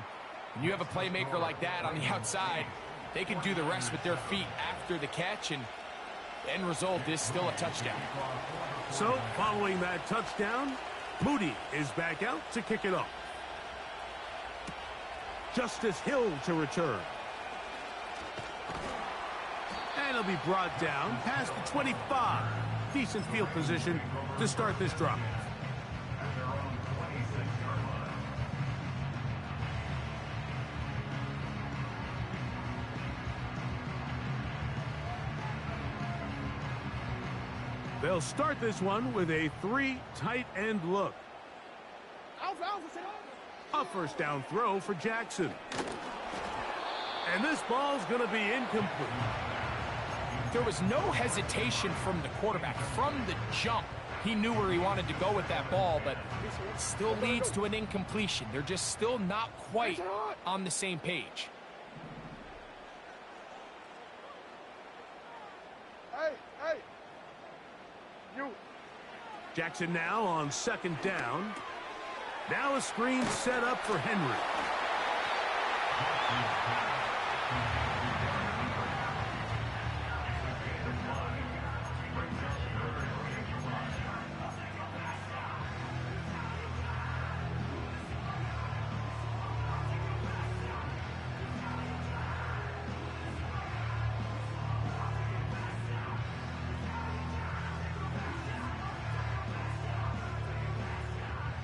when you have a playmaker like that on the outside, they can do the rest with their feet after the catch, and the end result is still a touchdown. So, following that touchdown, Moody is back out to kick it off. Justice Hill to return. And he'll be brought down past the 25. Decent field position to start this drive. They'll start this one with a 3 tight end look. A first down throw for Jackson. And this ball's going to be incomplete. There was no hesitation from the quarterback. From the jump, he knew where he wanted to go with that ball, but it still leads to an incompletion. They're just still not quite on the same page. Hey, you. Jackson now on second down. Now a screen set up for Henry.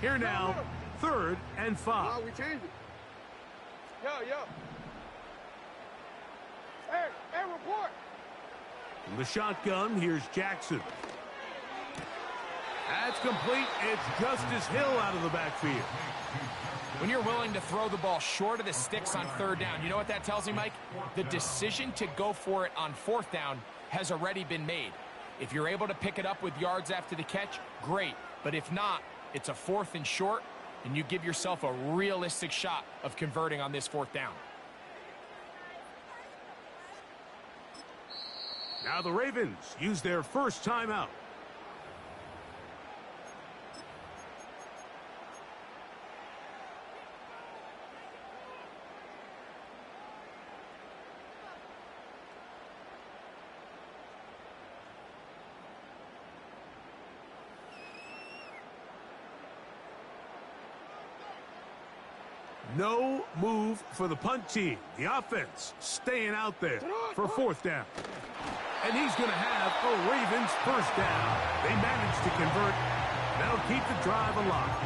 Here now, 3rd and 5. No, we changed it. Yo. Hey, report. From the shotgun, here's Jackson. That's complete. It's Justice Hill out of the backfield. When you're willing to throw the ball short of the sticks on 3rd down, you know what that tells me, Mike? The decision to go for it on 4th down has already been made. If you're able to pick it up with yards after the catch, great. But if not, it's a 4th and short, and you give yourself a realistic shot of converting on this 4th down. Now the Ravens use their first timeout. No move for the punt team. The offense staying out there for 4th down. And he's going to have a Ravens first down. They managed to convert. That'll keep the drive alive.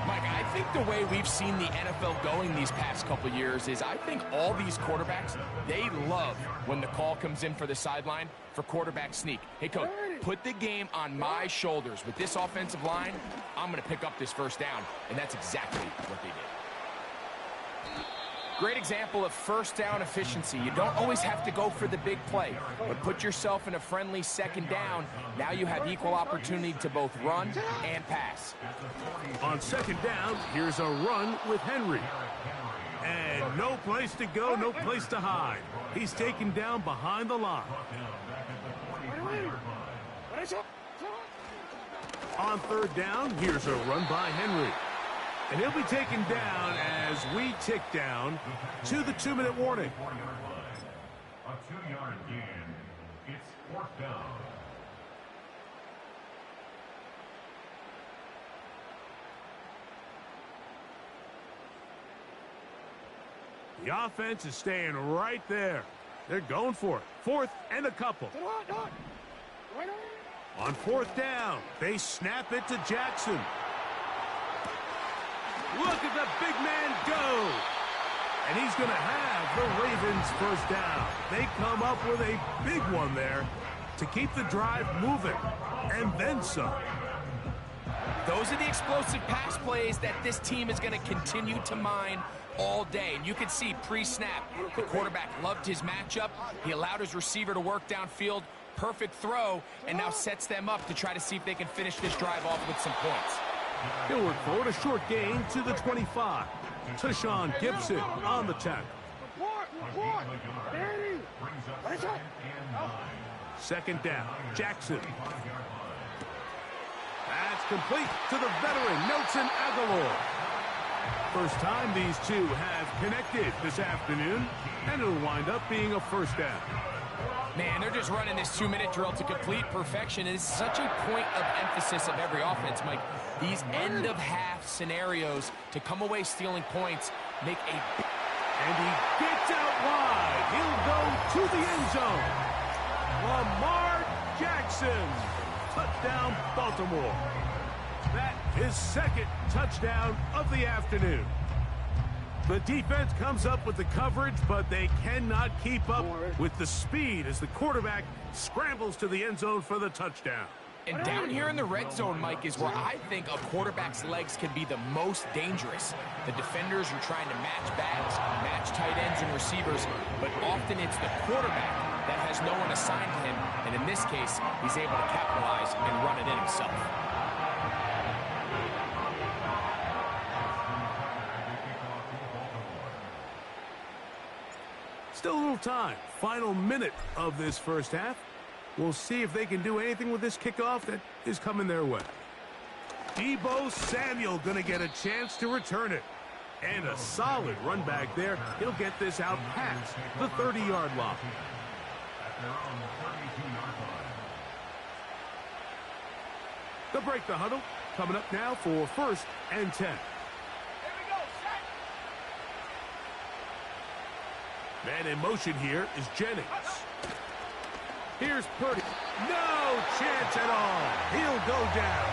Mike, I think the way we've seen the NFL going these past couple years is I think all these quarterbacks, they love when the call comes in for the sideline for quarterback sneak. Hey, coach, put the game on my shoulders. With this offensive line, I'm going to pick up this first down, and that's exactly what they did. Great example of first down efficiency. You don't always have to go for the big play, but put yourself in a friendly 2nd down. Now you have equal opportunity to both run and pass. On 2nd down, here's a run with Henry. And no place to go, no place to hide. He's taken down behind the line. On 3rd down, here's a run by Henry. And he'll be taken down as we tick down to the 2-minute warning. A 2-yard gain. It's 4th down. The offense is staying right there. They're going for it. 4th and a couple. On 4th down, they snap it to Jackson. Look at the big man go. And he's going to have the Ravens first down. They come up with a big one there to keep the drive moving. And then some. Those are the explosive pass plays that this team is going to continue to mine all day. And you can see pre-snap, the quarterback loved his matchup. He allowed his receiver to work downfield. Perfect throw, and now sets them up to try to see if they can finish this drive off with some points. He'll work forward, a short gain to the 25. Tashawn Gibson on the tackle. Report. 2nd down, Jackson. That's complete to the veteran, Nelson Aguilar. First time these two have connected this afternoon, and it'll wind up being a first down. Man, they're just running this 2-minute drill to complete perfection. It's such a point of emphasis of every offense, Mike. These end-of-half scenarios to come away stealing points make a... And he gets out wide. He'll go to the end zone. Lamar Jackson. Touchdown, Baltimore. That is 2nd touchdown of the afternoon. The defense comes up with the coverage, but they cannot keep up with the speed as the quarterback scrambles to the end zone for the touchdown. And down here in the red zone, Mike, is where I think a quarterback's legs can be the most dangerous. The defenders are trying to match backs, match tight ends and receivers, but often it's the quarterback that has no one assigned to him, and in this case, he's able to capitalize and run it in himself. Still a little time. Final minute of this first half. We'll see if they can do anything with this kickoff that is coming their way. Deebo Samuel going to get a chance to return it. And a solid run back there. He'll get this out past the 30-yard line. They'll break the huddle. Coming up now for 1st and 10. Man in motion here is Jennings. Here's Purdy. No chance at all. He'll go down.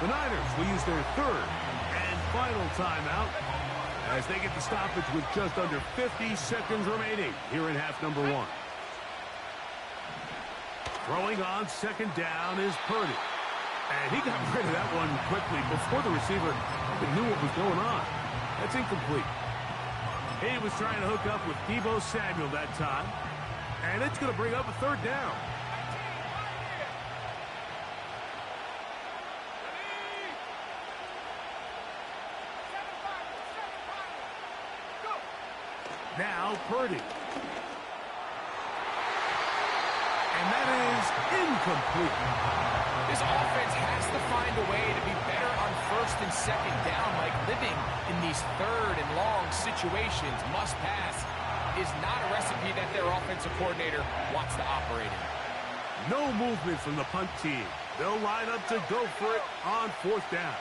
The Niners will use their 3rd and final timeout as they get the stoppage with just under 50 seconds remaining here in half number 1. Throwing on 2nd down is Purdy. And he got rid of that one quickly before the receiver even knew what was going on. That's incomplete. He was trying to hook up with Deebo Samuel that time. And it's going to bring up a 3rd down. Now Purdy. And that is incomplete. This offense has to find a way to be better on 1st and 2nd down, like living in these 3rd and long situations. Must pass is not a recipe that their offensive coordinator wants to operate in. No movement from the punt team. They'll line up to go for it on 4th down.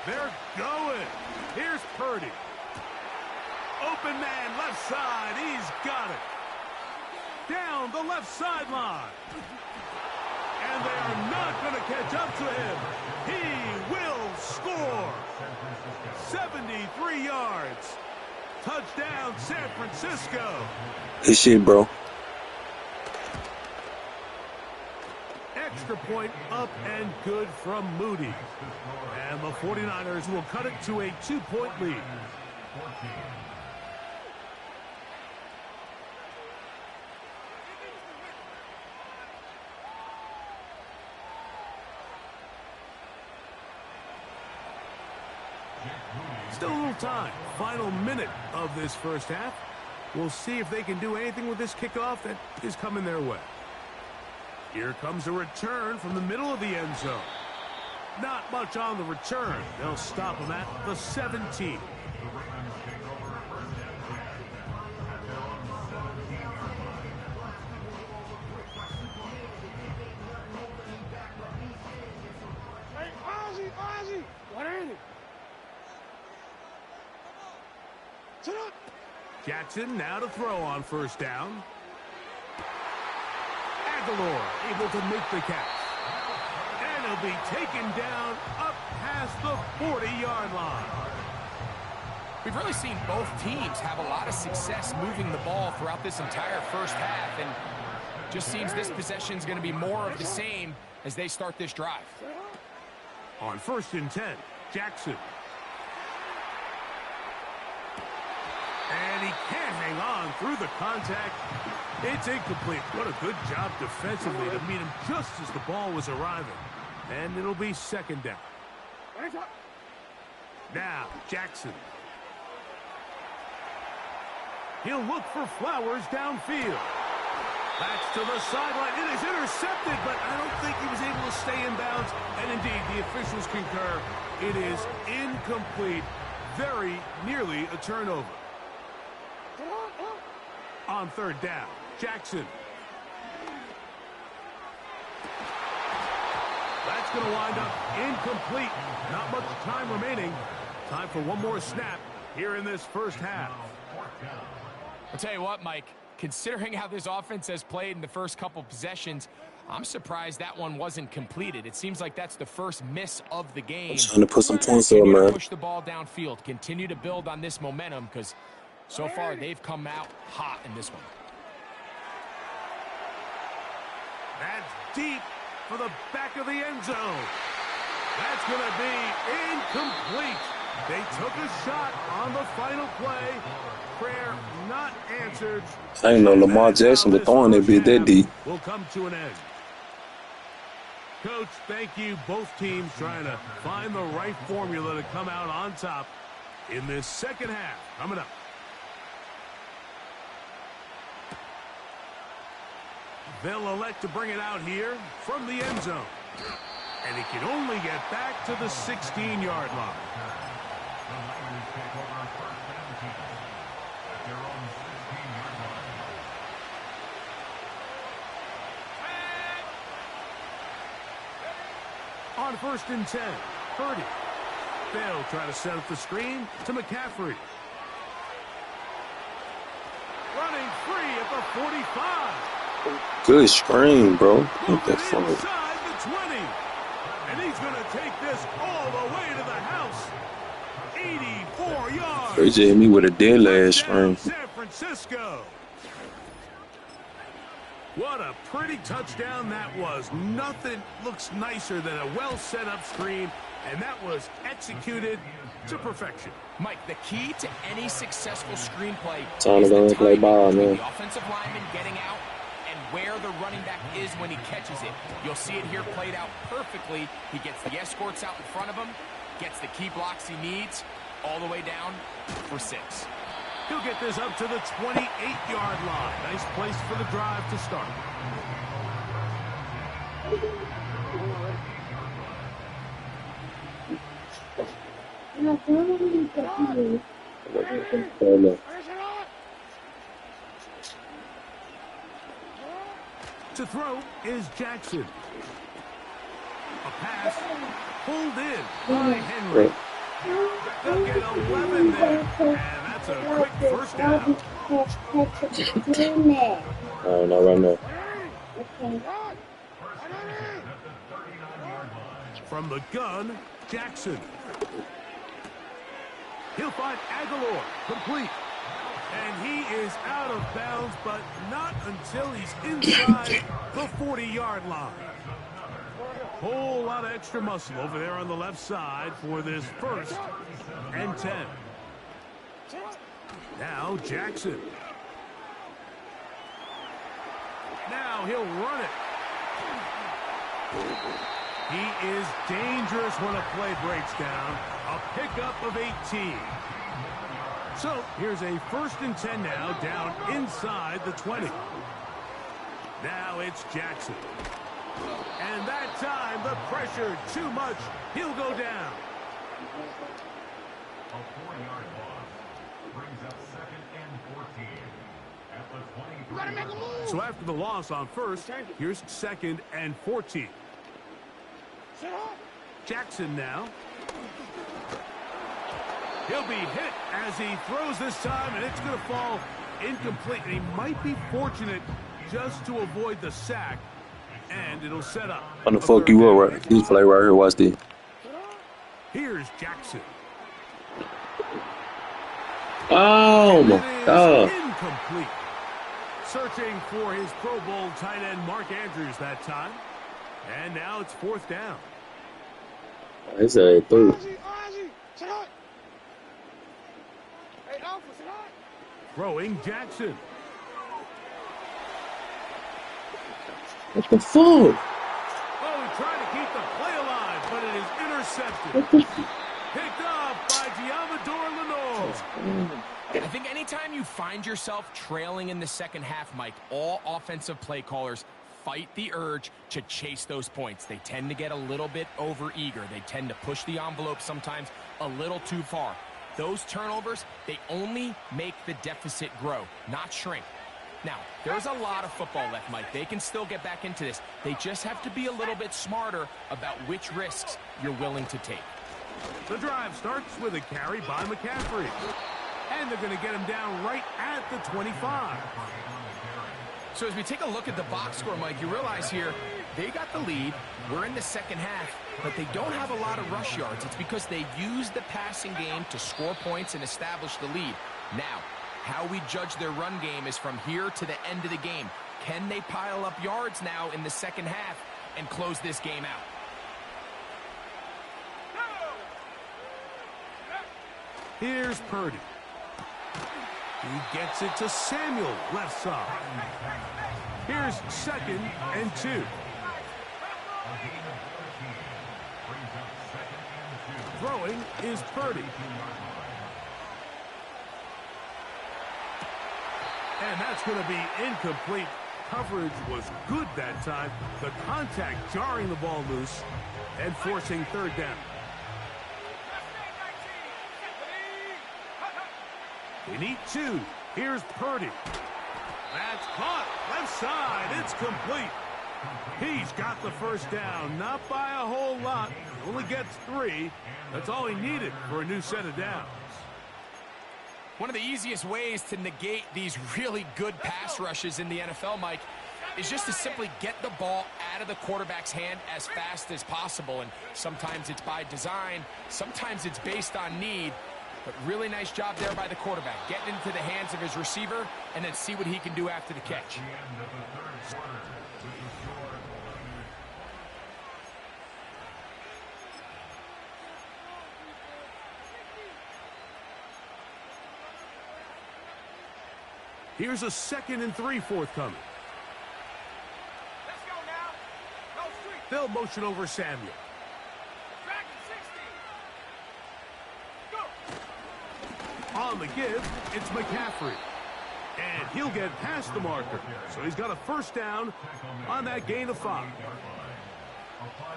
They're going. Here's Purdy. Open man, left side. He's got it. Down the left sideline. And they are not going to catch up to him. He will score. 73 yards. Touchdown, San Francisco. Good shit, bro. Extra point up and good from Moody. And the 49ers will cut it to a 2-point lead. Still a little time. Final minute of this first half. We'll see if they can do anything with this kickoff that is coming their way. Here comes a return from the middle of the end zone. Not much on the return. They'll stop him at the 17. Hey, Ozzy, what is it? Sit up. Jackson now to throw on 1st down. Aguilar able to make the catch. And he'll be taken down up past the 40-yard line. We've really seen both teams have a lot of success moving the ball throughout this entire first half, and just seems this possession is going to be more of the same as they start this drive. On 1st and 10, Jackson. And he can't hang on through the contact. It's incomplete. What a good job defensively to meet him just as the ball was arriving. And it'll be 2nd down. Now, Jackson. He'll look for Flowers downfield. That's to the sideline. It is intercepted, but I don't think he was able to stay in bounds. And indeed, the officials concur. It is incomplete. Very nearly a turnover. On 3rd down, Jackson. That's going to wind up incomplete. Not much time remaining. Time for one more snap here in this first half. I'll tell you what, Mike, considering how this offense has played in the first couple possessions, I'm surprised that one wasn't completed. It seems like that's the first miss of the game. I'm trying to put some points on, Continue to man. push the ball downfield. Continue to build on this momentum because so far they've come out hot in this one. That's deep for the back of the end zone. That's going to be incomplete. They took a shot on the final play. Prayer not answered. I ain't know Lamar Jackson was throwing that bit that deep. Will come to an end. Coach, thank you. Both teams trying to find the right formula to come out on top in this second half. Coming up. They'll elect to bring it out here from the end zone. And he can only get back to the 16-yard line. On 1st and 10, Purdy. They'll try to set up the screen to McCaffrey. Running free at the 45. Good screen, bro. What the fuck? Inside the 20. And he's going to take this all the way to the house. 84 yards. They just hit me with a dead last screen. San Francisco. What a pretty touchdown that was. Nothing looks nicer than a well set up screen, and that was executed to perfection. Mike, the key to any successful screenplay Time is to go the play timing ball, between man. the offensive lineman getting out and where the running back is when he catches it. You'll see it here played out perfectly. He gets the escorts out in front of him, gets the key blocks he needs, all the way down for 6. He'll get this up to the 28-yard line. Nice place for the drive to start. To throw is Jackson. A pass pulled in by Henry. They'll get 11 there, and that's a quick first down. Oh, no, right now. From the gun, Jackson. He'll find Aguilar, complete. And he is out of bounds, but not until he's inside the 40-yard line. Whole lot of extra muscle over there on the left side for this 1st and 10. Now Jackson. Now he'll run it. He is dangerous when a play breaks down. A pickup of 18. So here's a 1st and 10 now, down inside the 20. Now it's Jackson. And that time, the pressure too much. He'll go down. A 4-yard loss brings up 2nd and 14 at the 23. So after the loss on 1st, here's 2nd and 14. Jackson now. He'll be hit as he throws this time, and it's going to fall incomplete. And he might be fortunate just to avoid the sack. And it'll set up. On the fuck you up, right? This play right here, watch this. Here's Jackson. Oh my God. Incomplete. Searching for his Pro Bowl tight end Mark Andrews that time. And now it's 4th down. It's a through. Throwing Jackson. What the fuck? Oh, he tried to keep the play alive, but it is intercepted. Picked off by Diamador Lenore. I think anytime you find yourself trailing in the second half, Mike, all offensive play callers fight the urge to chase those points. They tend to get a little bit overeager. They tend to push the envelope sometimes a little too far. Those turnovers, they only make the deficit grow, not shrink. Now, there's a lot of football left, Mike. They can still get back into this. They just have to be a little bit smarter about which risks you're willing to take. The drive starts with a carry by McCaffrey. And they're going to get him down right at the 25. So as we take a look at the box score, Mike, you realize here they got the lead. We're in the second half, but they don't have a lot of rush yards. It's because they use the passing game to score points and establish the lead. Now, how we judge their run game is from here to the end of the game. Can they pile up yards now in the second half and close this game out? Here's Purdy. He gets it to Samuel, left side. Here's 2nd and 2. Throwing is Purdy. And that's going to be incomplete. Coverage was good that time. The contact jarring the ball loose and forcing 3rd down. They need 2. Here's Purdy. That's caught. Left side. It's complete. He's got the 1st down. Not by a whole lot. He only gets 3. That's all he needed for a new set of downs. One of the easiest ways to negate these really good pass rushes in the NFL, Mike, is just to simply get the ball out of the quarterback's hand as fast as possible. And sometimes it's by design. Sometimes it's based on need. But really nice job there by the quarterback. Getting into the hands of his receiver and then see what he can do after the catch. Here's a 2nd and 3 forthcoming. Let's go now. No street. They'll motion over Samuel. On the give, it's McCaffrey. And he'll get past the marker. So he's got a 1st down on that gain of 5.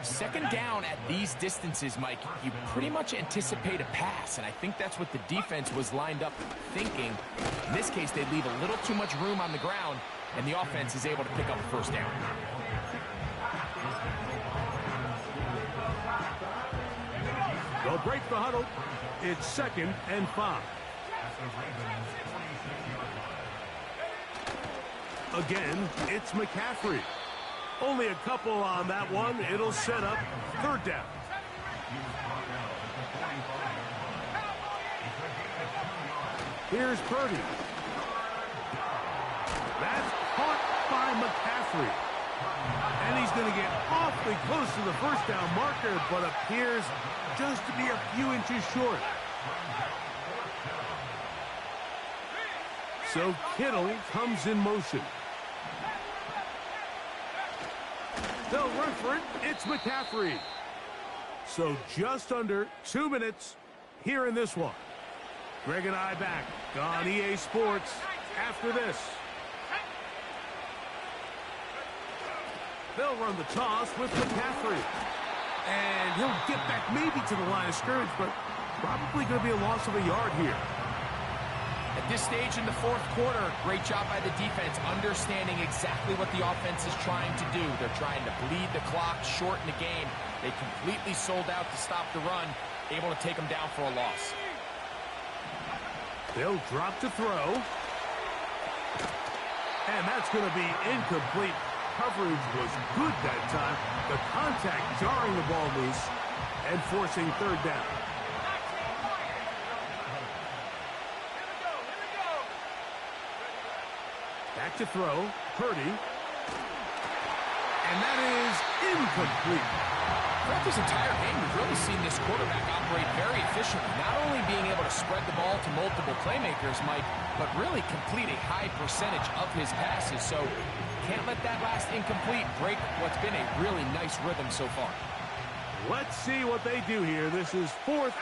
2nd down at these distances, Mike, you pretty much anticipate a pass, and I think that's what the defense was lined up thinking. In this case, they leave a little too much room on the ground, and the offense is able to pick up a 1st down. They'll break the huddle. It's 2nd and 5. Again, it's McCaffrey. Only a couple on that one. It'll set up 3rd down. Here's Purdy. That's caught by McCaffrey. And he's going to get awfully close to the 1st down marker, but appears just to be a few inches short. So Kittle comes in motion. They'll run for it. It's McCaffrey. So just under 2 minutes here in this one. Greg and I back on EA Sports after this. They'll run the toss with McCaffrey. And he'll get back maybe to the line of scrimmage, but probably going to be a loss of a yard here. At this stage in the 4th quarter, great job by the defense understanding exactly what the offense is trying to do. They're trying to bleed the clock, shorten the game. They completely sold out to stop the run, able to take them down for a loss. They'll drop to throw. And that's going to be incomplete. Coverage was good that time. The contact jarring the ball loose and forcing 3rd down. Back to throw. Purdy. And that is incomplete. Throughout this entire game, we've really seen this quarterback operate very efficiently, not only being able to spread the ball to multiple playmakers, Mike, but really complete a high percentage of his passes. So can't let that last incomplete break what's been a really nice rhythm so far. Let's see what they do here. This is 4th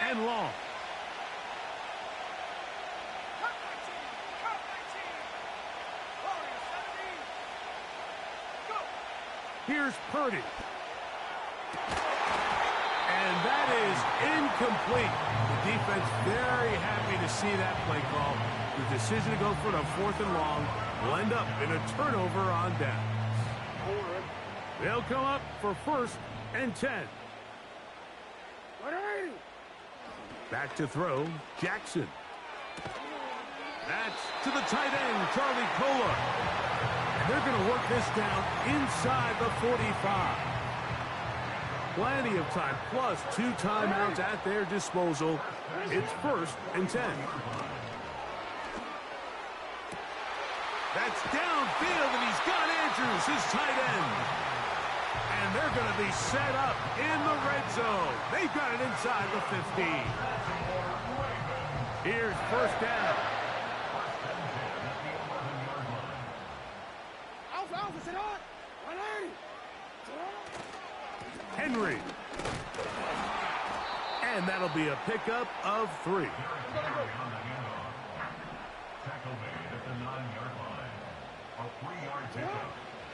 and long. Here's Purdy. And that is incomplete. The defense very happy to see that play call. The decision to go for the 4th and long will end up in a turnover on downs. They'll come up for 1st and 10. Back to throw, Jackson. That's to the tight end, Charlie Kolar. And they're going to work this down inside the 45. Plenty of time, plus 2 timeouts at their disposal. It's 1st and 10. That's downfield, and he's got Andrews, his tight end. And they're going to be set up in the red zone. They've got it inside the 15. Here's 1st down. Henry. And that'll be a pickup of 3.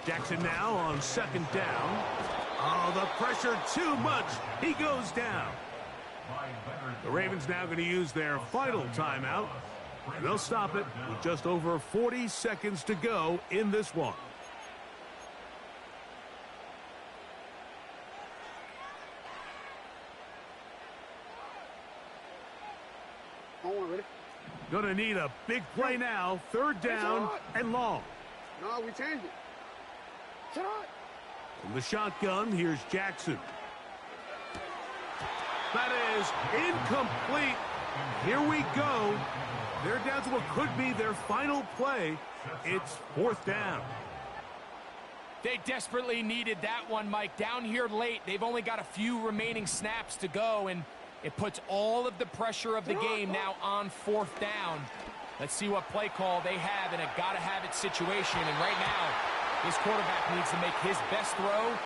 Jackson now on 2nd down. Oh, the pressure too much. He goes down. The Ravens now going to use their final timeout. And they'll stop it with just over 40 seconds to go in this one. Going to need a big play now. 3rd down and long. No, we changed it. From the shotgun, here's Jackson. That is incomplete. Here we go. They're down to what could be their final play. It's 4th down. They desperately needed that one, Mike. Down here late, they've only got a few remaining snaps to go, and it puts all of the pressure of the game now on 4th down. Let's see what play call they have in a gotta-have-it situation. And right now, his quarterback needs to make his best throw